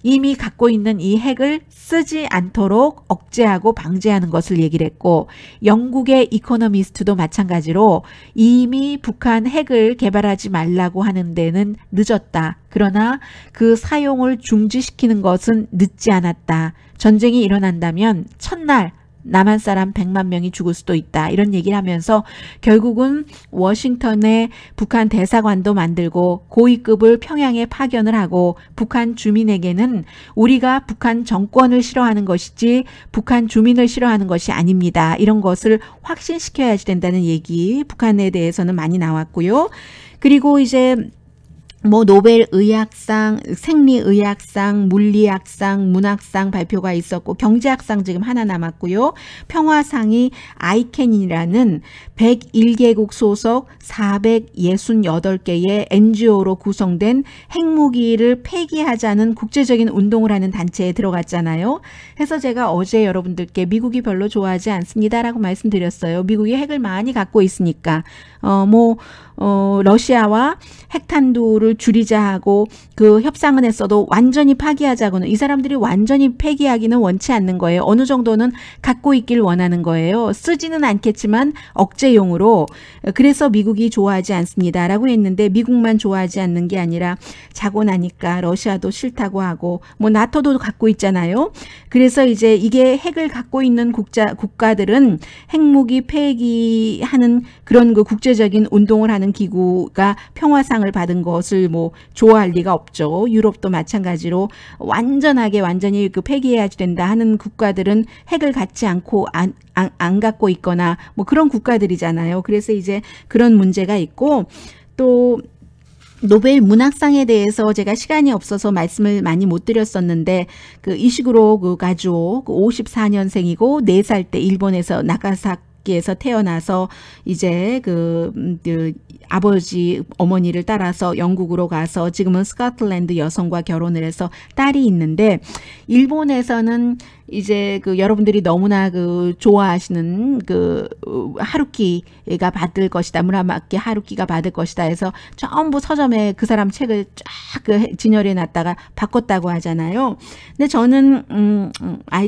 이미 갖고 있는 이 핵을 쓰지 않도록 억제하고 방지하는 것을 얘기를 했고 영국의 이코노미스트도 마찬가지로 이미 북한 핵을 개발하지 말라고 하는 데는 늦었다. 그러나 그 사용을 중지시키는 것은 늦지 않았다. 전쟁이 일어난다면 첫날 남한 사람 100만 명이 죽을 수도 있다. 이런 얘기를 하면서 결국은 워싱턴에 북한 대사관도 만들고 고위급을 평양에 파견을 하고 북한 주민에게는 우리가 북한 정권을 싫어하는 것이지 북한 주민을 싫어하는 것이 아닙니다. 이런 것을 확신시켜야지 된다는 얘기 북한에 대해서는 많이 나왔고요. 그리고 이제 뭐 노벨 의학상, 생리의학상, 물리학상, 문학상 발표가 있었고 경제학상 지금 하나 남았고요. 평화상이 아이캔이라는 101개국 소속 468개의 NGO로 구성된 핵무기를 폐기하자는 국제적인 운동을 하는 단체에 들어갔잖아요. 그래서 제가 어제 여러분들께 미국이 별로 좋아하지 않습니다라고 말씀드렸어요. 미국이 핵을 많이 갖고 있으니까 러시아와 핵탄두를 줄이자 하고 그 협상은 했어도 완전히 파기하자고는 이 사람들이 완전히 폐기하기는 원치 않는 거예요. 어느 정도는 갖고 있길 원하는 거예요. 쓰지는 않겠지만 억제용으로. 그래서 미국이 좋아하지 않습니다라고 했는데 미국만 좋아하지 않는 게 아니라 자고 나니까 러시아도 싫다고 하고 뭐 나토도 갖고 있잖아요. 그래서 이제 이게 핵을 갖고 있는 국가들은 핵무기 폐기하는 그런 그 국제적인 운동을 하는 기구가 평화상을 받은 것을 뭐 좋아할 리가 없죠. 유럽도 마찬가지로 완전히 그 폐기해야 된다 하는 국가들은 핵을 갖지 않고 안 갖고 있거나 뭐 그런 국가들이잖아요. 그래서 이제 그런 문제가 있고 또 노벨 문학상에 대해서 제가 시간이 없어서 말씀을 많이 못 드렸었는데 그 이시구로 그 가주오 54년생이고 4살 때 일본에서 나가사키에서 태어나서 이제 그 아버지 어머니를 따라서 영국으로 가서 지금은 스코틀랜드 여성과 결혼을 해서 딸이 있는데 일본에서는 이제 그 여러분들이 너무나 그 좋아하시는 그 하루키가 받을 것이다. 무라마키 하루키가 받을 것이다 해서 전부 서점에 그 사람 책을 쫙 그 진열해 놨다가 바꿨다고 하잖아요. 근데 저는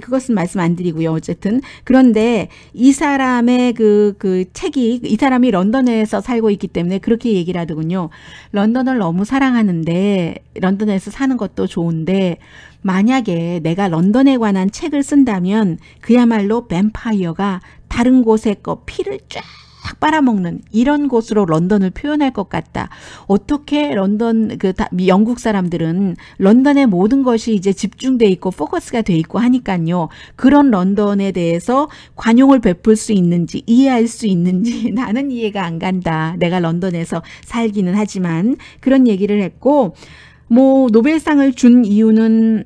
그것은 말씀 안 드리고요. 어쨌든 그런데 이 사람의 그 책이 이 사람이 런던에서 살고 있기 때문에 그렇게 얘기를 하더군요. 런던을 너무 사랑하는데 런던에서 사는 것도 좋은데 만약에 내가 런던에 관한 책을 쓴다면 그야말로 뱀파이어가 다른 곳의 거 피를 쫙 빨아먹는 이런 곳으로 런던을 표현할 것 같다. 어떻게 런던 영국 사람들은 런던의 모든 것이 이제 집중돼 있고 포커스가 돼 있고 하니까요. 그런 런던에 대해서 관용을 베풀 수 있는지 이해할 수 있는지 나는 이해가 안 간다. 내가 런던에서 살기는 하지만 그런 얘기를 했고 뭐 노벨상을 준 이유는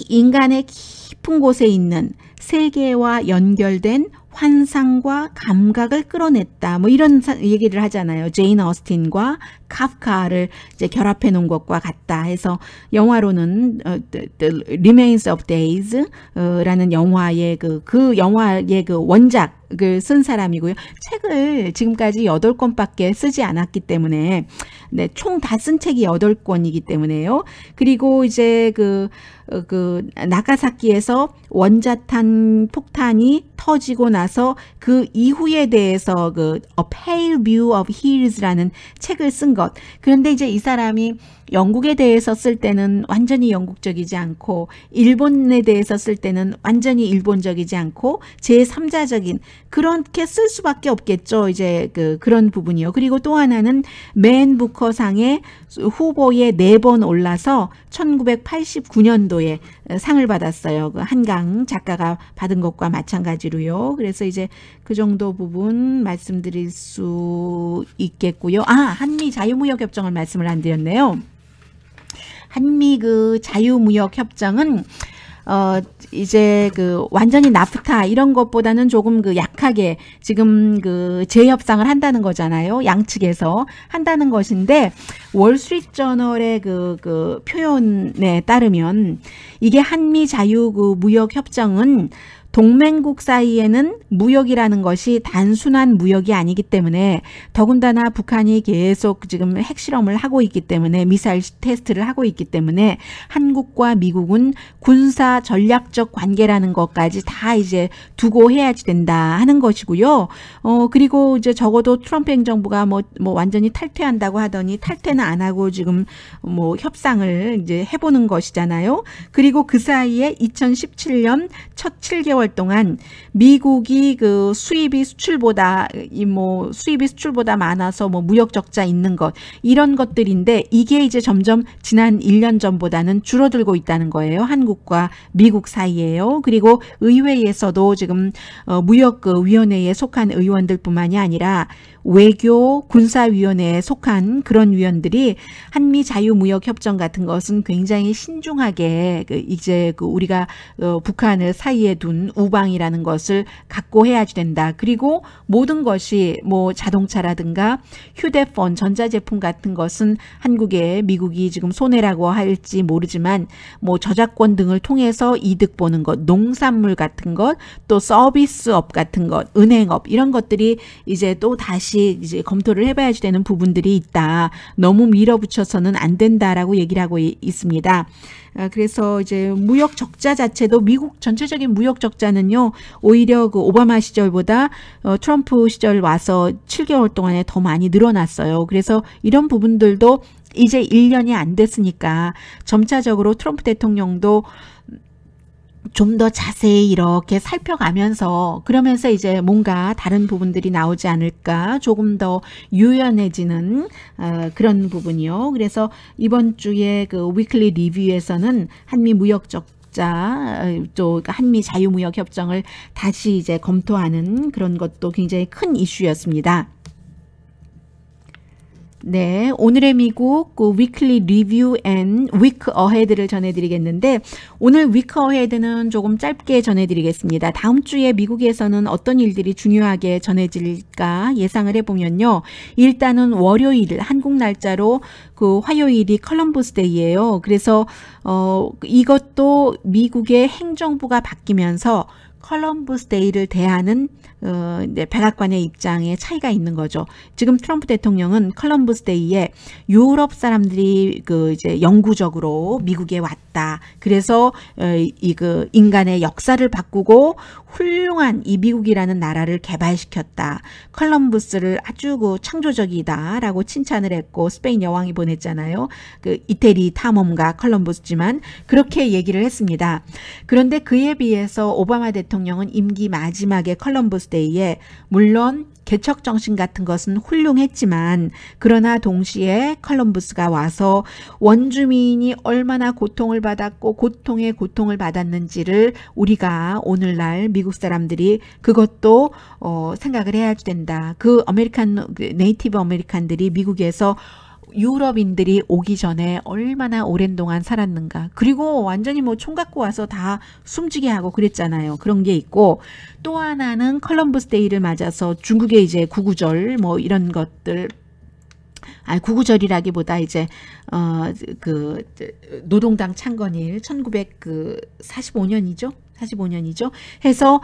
인간의 깊은 곳에 있는 세계와 연결된 환상과 감각을 끌어냈다. 뭐 이런 얘기를 하잖아요. 제인 어스틴과 카프카를 이제 결합해 놓은 것과 같다 해서 영화로는 The Remains of Days 라는 영화의 그 영화의 그 원작을 쓴 사람이고요. 책을 지금까지 8권밖에 쓰지 않았기 때문에 네, 총 다 쓴 책이 8권이기 때문에요. 그리고 이제 그 나가사키에서 원자탄 폭탄이 터지고 나서 그 이후에 대해서 A Pale View of Hills라는 책을 쓴 것. 그런데 이제 이 사람이 영국에 대해서 쓸 때는 완전히 영국적이지 않고 일본에 대해서 쓸 때는 완전히 일본적이지 않고 제3자적인 그렇게 쓸 수밖에 없겠죠. 이제 그런 부분이요. 그리고 또 하나는 맨 부커상의 후보에 4번 올라서 1989년도에 상을 받았어요. 그 한강 작가가 받은 것과 마찬가지로요. 그래서 이제 그 정도 부분 말씀드릴 수 있겠고요. 한미 자유무역협정을 말씀을 안 드렸네요. 한미 자유무역 협정은 이제 완전히 나프타 이런 것보다는 조금 약하게 지금 재협상을 한다는 거잖아요. 양측에서 한다는 것인데 월스트리트저널의 표현에 따르면 이게 한미 자유무역 협정은 동맹국 사이에는 무역이라는 것이 단순한 무역이 아니기 때문에 더군다나 북한이 계속 지금 핵실험을 하고 있기 때문에 미사일 테스트를 하고 있기 때문에 한국과 미국은 군사 전략적 관계라는 것까지 다 이제 두고 해야지 된다 하는 것이고요. 그리고 이제 적어도 트럼프 행정부가 뭐 완전히 탈퇴한다고 하더니 탈퇴는 안 하고 지금 뭐 협상을 이제 해보는 것이잖아요. 그리고 그 사이에 2017년 첫 7개월 동안 미국이 수입이 수출보다 많아서 뭐 무역 적자 있는 것 이런 것들인데 이게 이제 점점 지난 1년 전보다는 줄어들고 있다는 거예요. 한국과 미국 사이에요. 그리고 의회에서도 지금 무역위원회에 속한 의원들뿐만이 아니라 외교 군사위원회에 속한 그런 위원들이 한미 자유무역협정 같은 것은 굉장히 신중하게 이제 우리가 북한을 사이에 둔 우방이라는 것을 갖고 해야지 된다. 그리고 모든 것이 뭐 자동차라든가 휴대폰, 전자제품 같은 것은 한국에 미국이 지금 손해라고 할지 모르지만 뭐 저작권 등을 통해서 이득 보는 것, 농산물 같은 것, 또 서비스업 같은 것, 은행업 이런 것들이 이제 또 다시 이제 검토를 해봐야지 되는 부분들이 있다. 너무 밀어붙여서는 안 된다라고 얘기를 하고 있습니다. 그래서 이제 무역 적자 자체도 미국 전체적인 무역 적자는요 오히려 오바마 시절보다 트럼프 시절 와서 7개월 동안에 더 많이 늘어났어요. 그래서 이런 부분들도 이제 1년이 안 됐으니까 점차적으로 트럼프 대통령도 좀 더 자세히 이렇게 살펴가면서 그러면서 이제 뭔가 다른 부분들이 나오지 않을까 조금 더 유연해지는 그런 부분이요. 그래서 이번 주에 위클리 리뷰에서는 한미 무역 적자 또 한미 자유무역 협정을 다시 이제 검토하는 그런 것도 굉장히 큰 이슈였습니다. 네, 오늘의 미국 위클리 리뷰 앤 위크 어헤드를 전해드리겠는데 오늘 위크 어헤드는 조금 짧게 전해드리겠습니다. 다음 주에 미국에서는 어떤 일들이 중요하게 전해질까 예상을 해보면요. 일단은 월요일 한국 날짜로 화요일이 컬럼버스 데이예요. 그래서 이것도 미국의 행정부가 바뀌면서 컬럼버스 데이를 대하는 백악관의 입장에 차이가 있는 거죠. 지금 트럼프 대통령은 컬럼버스 데이에 유럽 사람들이 이제 영구적으로 미국에 왔다. 그래서 인간의 역사를 바꾸고 훌륭한 이 미국이라는 나라를 개발시켰다. 컬럼버스를 아주 창조적이다라고 칭찬을 했고 스페인 여왕이 보냈잖아요. 이태리 탐험가 컬럼버스지만 그렇게 얘기를 했습니다. 그런데 그에 비해서 오바마 대통령은 임기 마지막에 컬럼버스 데이에 물론 개척 정신 같은 것은 훌륭했지만 그러나 동시에 컬럼버스가 와서 원주민이 얼마나 고통을 받았고 고통에 고통을 받았는지를 우리가 오늘날 미국 사람들이 그것도 생각을 해야 된다. 네이티브 아메리칸들이 미국에서 유럽인들이 오기 전에 얼마나 오랜 동안 살았는가. 그리고 완전히 뭐 총 갖고 와서 다 숨지게 하고 그랬잖아요. 그런 게 있고, 또 하나는 컬럼버스 데이를 맞아서 중국의 이제 구구절 뭐 이런 것들, 구구절이라기보다 이제 그 노동당 창건일 1945년이죠. 45년이죠. 해서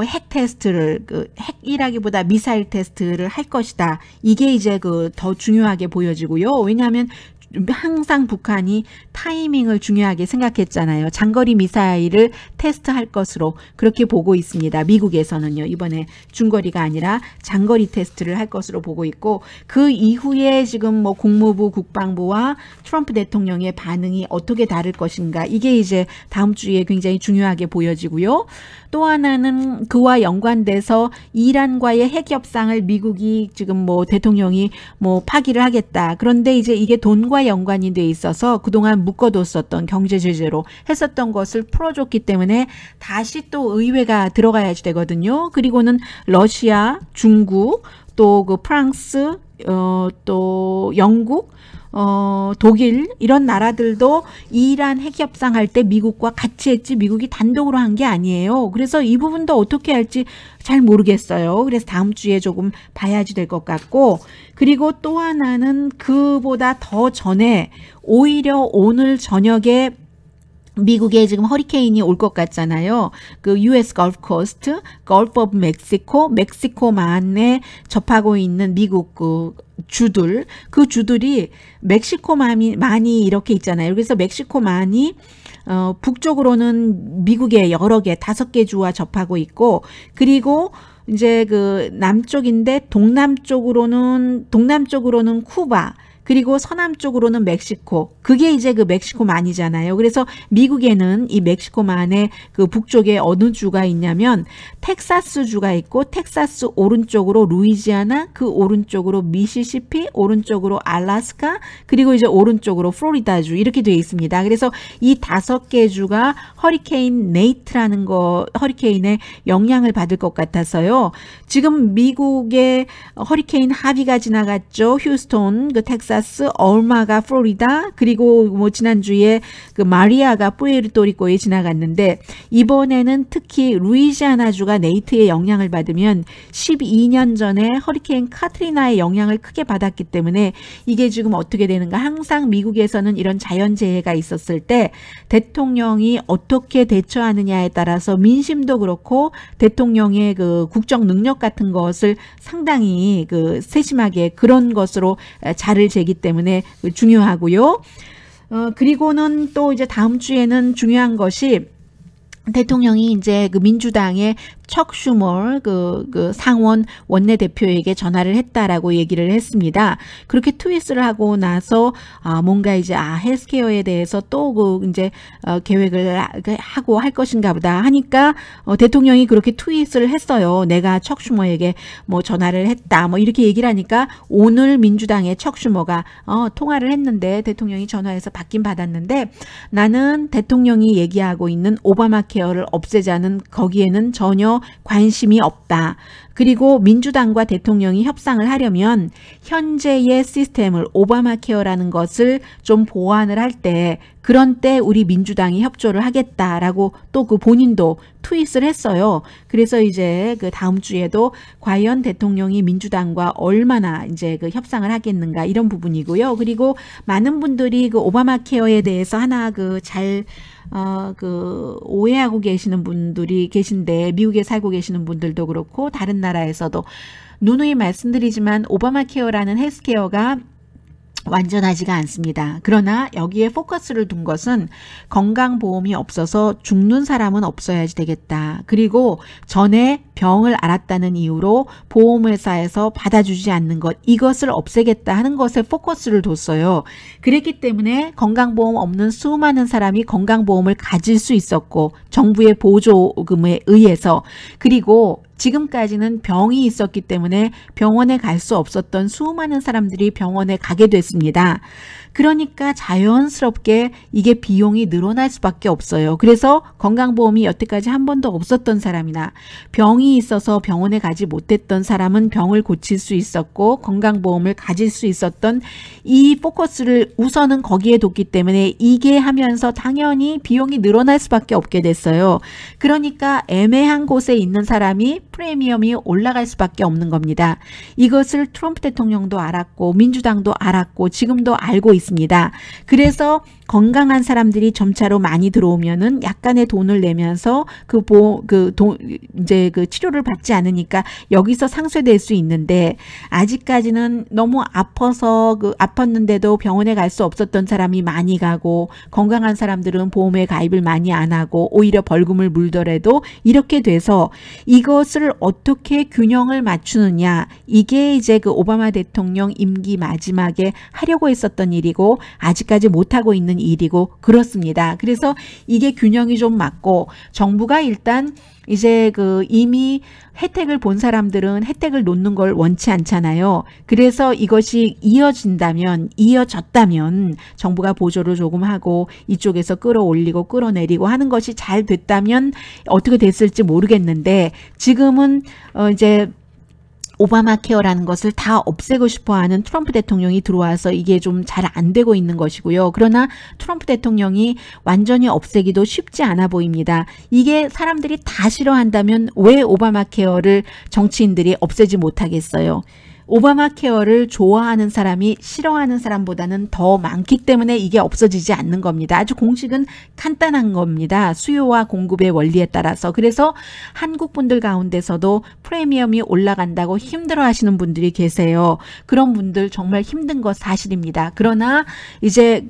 핵 테스트를 핵이라기보다 미사일 테스트를 할 것이다. 이게 이제 더 중요하게 보여지고요. 왜냐하면 항상 북한이 타이밍을 중요하게 생각했잖아요. 장거리 미사일을 테스트할 것으로 그렇게 보고 있습니다. 미국에서는요. 이번에 중거리가 아니라 장거리 테스트를 할 것으로 보고 있고, 그 이후에 지금 뭐 국무부, 국방부와 트럼프 대통령의 반응이 어떻게 다를 것인가, 이게 이제 다음 주에 굉장히 중요하게 보여지고요. 또 하나는 그와 연관돼서 이란과의 핵 협상을 미국이 지금 뭐 대통령이 뭐 파기를 하겠다. 그런데 이제 이게 돈과 연관이 돼 있어서 그동안 묶어뒀었던 경제 제재로 했었던 것을 풀어줬기 때문에 다시 또 의회가 들어가야지 되거든요. 그리고는 러시아, 중국, 또 그 프랑스, 또 영국, 독일 이런 나라들도 이란 핵 협상할 때 미국과 같이 했지 미국이 단독으로 한 게 아니에요. 그래서 이 부분도 어떻게 할지 잘 모르겠어요. 그래서 다음 주에 조금 봐야지 될 것 같고, 그리고 또 하나는 그보다 더 전에 오히려 오늘 저녁에 미국에 지금 허리케인이 올 것 같잖아요. 그 US Gulf Coast, Gulf of Mexico, 멕시코만에 접하고 있는 미국 그 주들이 멕시코만이 이렇게 있잖아요. 그래서 멕시코만이 북쪽으로는 미국의 여러 개, 5개 주와 접하고 있고, 그리고 이제 그 남쪽인데 동남쪽으로는 쿠바, 그리고 서남쪽으로는 멕시코, 그게 이제 그 멕시코만이잖아요. 그래서 미국에는 이 멕시코만의 그 북쪽에 어느 주가 있냐면 텍사스 주가 있고, 텍사스 오른쪽으로 루이지아나, 그 오른쪽으로 미시시피, 오른쪽으로 알래스카, 그리고 이제 오른쪽으로 플로리다 주, 이렇게 되어 있습니다. 그래서 이 5개 주가 허리케인 네이트라는 허리케인의 영향을 받을 것 같아서요. 지금 미국의 허리케인 하비가 지나갔죠. 휴스톤, 그 텍사스, 얼마가 플로리다, 그리고 뭐 지난주에 그 마리아가 푸에르토리코에 지나갔는데, 이번에는 특히 루이지아나주가 네이트의 영향을 받으면 12년 전에 허리케인 카트리나의 영향을 크게 받았기 때문에 이게 지금 어떻게 되는가. 항상 미국에서는 이런 자연재해가 있었을 때 대통령이 어떻게 대처하느냐에 따라서 민심도 그렇고 대통령의 그 국정 능력 같은 것을 상당히 그 세심하게 그런 것으로 자를 재기 때문에 중요하고요. 그리고는 또 이제 다음 주에는 중요한 것이, 대통령이 이제 그 민주당의 척 슈머 그 상원 원내대표에게 전화를 했다라고 얘기를 했습니다. 그렇게 트윗을 하고 나서 뭔가 이제 헬스케어에 대해서 또 그 이제 계획을 하고 할 것인가 보다 하니까 대통령이 그렇게 트윗을 했어요. 내가 척 슈머에게 뭐 전화를 했다 뭐 이렇게 얘기를 하니까, 오늘 민주당의 척 슈머가 통화를 했는데 대통령이 전화해서 받긴 받았는데, 나는 대통령이 얘기하고 있는 오바마 케어를 없애자는 거기에는 전혀 관심이 없다. 그리고 민주당과 대통령이 협상을 하려면 현재의 시스템을, 오바마 케어라는 것을 좀 보완을 할 때, 그런 때 우리 민주당이 협조를 하겠다라고 또 그 본인도 트윗을 했어요. 그래서 이제 그 다음 주에도 과연 대통령이 민주당과 얼마나 이제 그 협상을 하겠는가, 이런 부분이고요. 그리고 많은 분들이 그 오바마 케어에 대해서 하나 그 오해하고 계시는 분들이 계신데, 미국에 살고 계시는 분들도 그렇고 다른 나라에서도 누누이 말씀드리지만 오바마 케어라는 헬스케어가 완전하지가 않습니다. 그러나 여기에 포커스를 둔 것은 건강보험이 없어서 죽는 사람은 없어야지 되겠다. 그리고 전에 병을 앓았다는 이유로 보험회사에서 받아주지 않는 것, 이것을 없애겠다 하는 것에 포커스를 뒀어요. 그랬기 때문에 건강보험 없는 수많은 사람이 건강보험을 가질 수 있었고, 정부의 보조금에 의해서, 그리고 지금까지는 병이 있었기 때문에 병원에 갈 수 없었던 수많은 사람들이 병원에 가게 됐습니다. 그러니까 자연스럽게 이게 비용이 늘어날 수밖에 없어요. 그래서 건강보험이 여태까지 한 번도 없었던 사람이나 병이 있어서 병원에 가지 못했던 사람은 병을 고칠 수 있었고 건강보험을 가질 수 있었던 이 포커스를 우선은 거기에 뒀기 때문에 이게 하면서 당연히 비용이 늘어날 수밖에 없게 됐어요. 그러니까 애매한 곳에 있는 사람이 프리미엄이 올라갈 수밖에 없는 겁니다. 이것을 트럼프 대통령도 알았고 민주당도 알았고 지금도 알고 있습니다. 그래서 건강한 사람들이 점차로 많이 들어오면은 약간의 돈을 내면서 이제 그 치료를 받지 않으니까 여기서 상쇄될 수 있는데 아직까지는 너무 아파서 아팠는데도 병원에 갈 수 없었던 사람이 많이 가고 건강한 사람들은 보험에 가입을 많이 안 하고 오히려 벌금을 물더라도 이렇게 돼서 이것을 어떻게 균형을 맞추느냐 이게 이제 그 오바마 대통령 임기 마지막에 하려고 했었던 일이고 아직까지 못하고 있는 일이고 그렇습니다. 그래서 이게 균형이 좀 맞고 정부가 일단 이제 이미 혜택을 본 사람들은 혜택을 놓는 걸 원치 않잖아요. 그래서 이것이 이어졌다면 정부가 보조를 조금 하고 이쪽에서 끌어올리고 끌어내리고 하는 것이 잘 됐다면 어떻게 됐을지 모르겠는데 지금은 이제 오바마 케어라는 것을 다 없애고 싶어하는 트럼프 대통령이 들어와서 이게 좀 잘 안 되고 있는 것이고요. 그러나 트럼프 대통령이 완전히 없애기도 쉽지 않아 보입니다. 이게 사람들이 다 싫어한다면 왜 오바마 케어를 정치인들이 없애지 못하겠어요? 오바마 케어를 좋아하는 사람이 싫어하는 사람보다는 더 많기 때문에 이게 없어지지 않는 겁니다. 아주 공식은 간단한 겁니다. 수요와 공급의 원리에 따라서. 그래서 한국 분들 가운데서도 프리미엄이 올라간다고 힘들어 하시는 분들이 계세요. 그런 분들 정말 힘든 거 사실입니다. 그러나 이제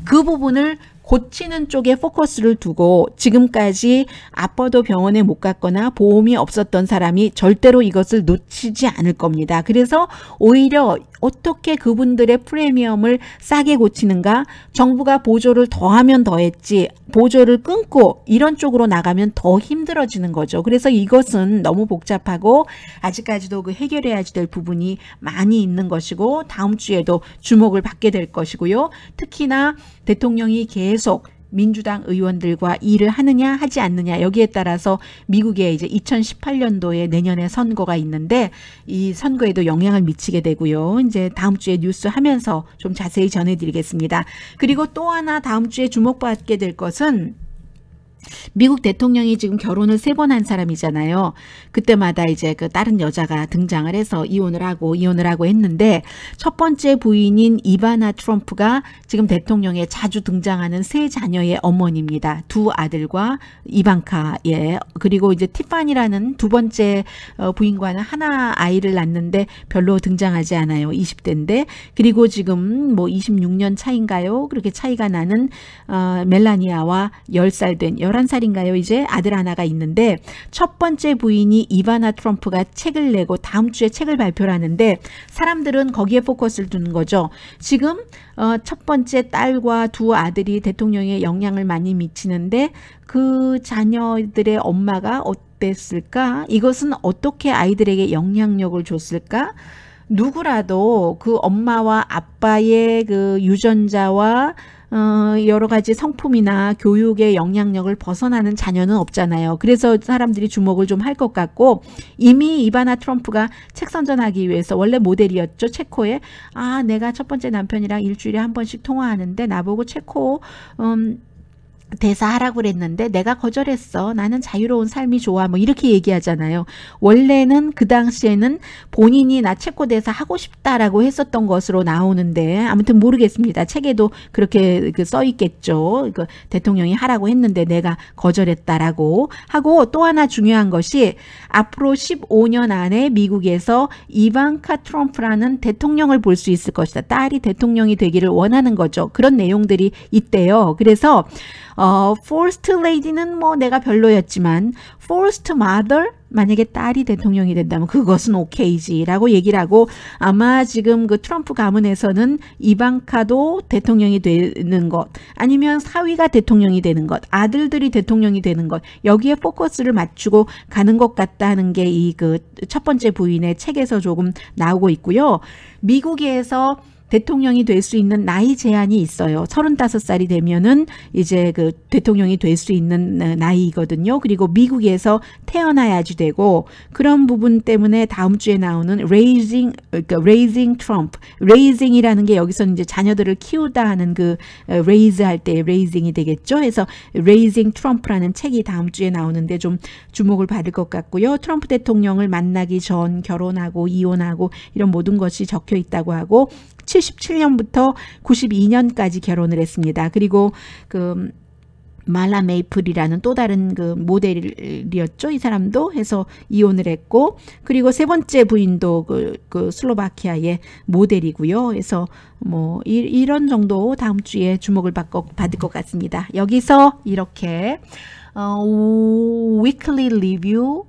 그 부분을 고치는 쪽에 포커스를 두고 지금까지 아파도 병원에 못 갔거나 보험이 없었던 사람이 절대로 이것을 놓치지 않을 겁니다. 그래서 오히려 어떻게 그분들의 프리미엄을 싸게 고치는가? 정부가 보조를 더하면 더했지 보조를 끊고 이런 쪽으로 나가면 더 힘들어지는 거죠. 그래서 이것은 너무 복잡하고 아직까지도 해결해야 될 부분이 많이 있는 것이고 다음 주에도 주목을 받게 될 것이고요. 특히나 대통령이 계속 민주당 의원들과 일을 하느냐 하지 않느냐 여기에 따라서 미국에 이제 2018년도에 내년에 선거가 있는데 이 선거에도 영향을 미치게 되고요. 이제 다음 주에 뉴스 하면서 좀 자세히 전해드리겠습니다. 그리고 또 하나 다음 주에 주목받게 될 것은 미국 대통령이 지금 결혼을 3번 한 사람이잖아요. 그때마다 이제 다른 여자가 등장을 해서 이혼을 하고 했는데 첫 번째 부인인 이바나 트럼프가 지금 대통령에 자주 등장하는 3자녀의 어머니입니다. 2 아들과 이방카의 그리고 이제 티파니라는 두 번째 부인과는 하나 아이를 낳는데 별로 등장하지 않아요. 20대인데 그리고 지금 뭐 26년 차인가요? 그렇게 차이가 나는 멜라니아와 10살 된 11살인가요? 이제 아들 하나가 있는데 첫 번째 부인이 이바나 트럼프가 책을 내고 다음 주에 책을 발표를 하는데 사람들은 거기에 포커스를 두는 거죠. 지금 첫 번째 딸과 2 아들이 대통령에 영향을 많이 미치는데 그 자녀들의 엄마가 어땠을까? 이것은 어떻게 아이들에게 영향력을 줬을까? 누구라도 그 엄마와 아빠의 그 유전자와 여러 가지 성품이나 교육의 영향력을 벗어나는 자녀는 없잖아요. 그래서 사람들이 주목을 좀 할 것 같고 이미 이바나 트럼프가 책 선전하기 위해서 원래 모델이었죠. 체코에 내가 첫 번째 남편이랑 일주일에 한 번씩 통화하는데 나보고 체코 대사하라고 그랬는데 내가 거절했어. 나는 자유로운 삶이 좋아. 뭐 이렇게 얘기하잖아요. 원래는 그 당시에는 본인이 나 체코 대사 하고 싶다라고 했었던 것으로 나오는데 아무튼 모르겠습니다. 책에도 그렇게 써 있겠죠. 대통령이 하라고 했는데 내가 거절했다라고 하고 또 하나 중요한 것이 앞으로 15년 안에 미국에서 이방카 트럼프라는 대통령을 볼 수 있을 것이다. 딸이 대통령이 되기를 원하는 거죠. 그런 내용들이 있대요. 그래서 First Lady는 뭐 내가 별로였지만 First Mother 만약에 딸이 대통령이 된다면 그것은 오케이지라고 얘기를 하고, 아마 지금 그 트럼프 가문에서는 이방카도 대통령이 되는 것, 아니면 사위가 대통령이 되는 것, 아들들이 대통령이 되는 것, 여기에 포커스를 맞추고 가는 것 같다 하는 게 이 그 첫 번째 부인의 책에서 조금 나오고 있고요. 미국에서 대통령이 될 수 있는 나이 제한이 있어요. 35살이 되면은 이제 그 대통령이 될 수 있는 나이거든요. 그리고 미국에서 태어나야지 되고, 그런 부분 때문에 다음 주에 나오는 raising Trump, raising이라는 게 여기서는 이제 자녀들을 키우다 하는 그 raise 할 때 raising이 되겠죠. 그래서 raising Trump라는 책이 다음 주에 나오는데 좀 주목을 받을 것 같고요. 트럼프 대통령을 만나기 전 결혼하고 이혼하고 이런 모든 것이 적혀 있다고 하고, 77년부터 92년까지 결혼을 했습니다. 그리고 그 말라 메이플이라는 또 다른 그 모델이었죠. 이 사람도 해서 이혼을 했고, 그리고 세 번째 부인도 그 슬로바키아의 모델이고요. 그래서 뭐 이런 정도 다음 주에 주목을 받을 것 같습니다. 여기서 이렇게 weekly review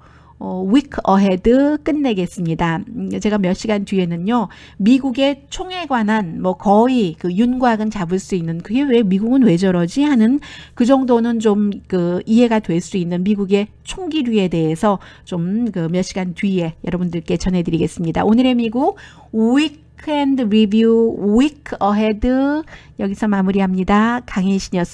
week ahead 끝내겠습니다. 제가 몇 시간 뒤에는요, 미국의 총에 관한 뭐 거의 그 윤곽은 잡을 수 있는, 그게 왜 미국은 왜 저러지 하는 그 정도는 좀 그 이해가 될 수 있는 미국의 총기류에 대해서 좀 그 몇 시간 뒤에 여러분들께 전해드리겠습니다. 오늘의 미국 weekend review week ahead 여기서 마무리합니다. 강혜신이었습니다.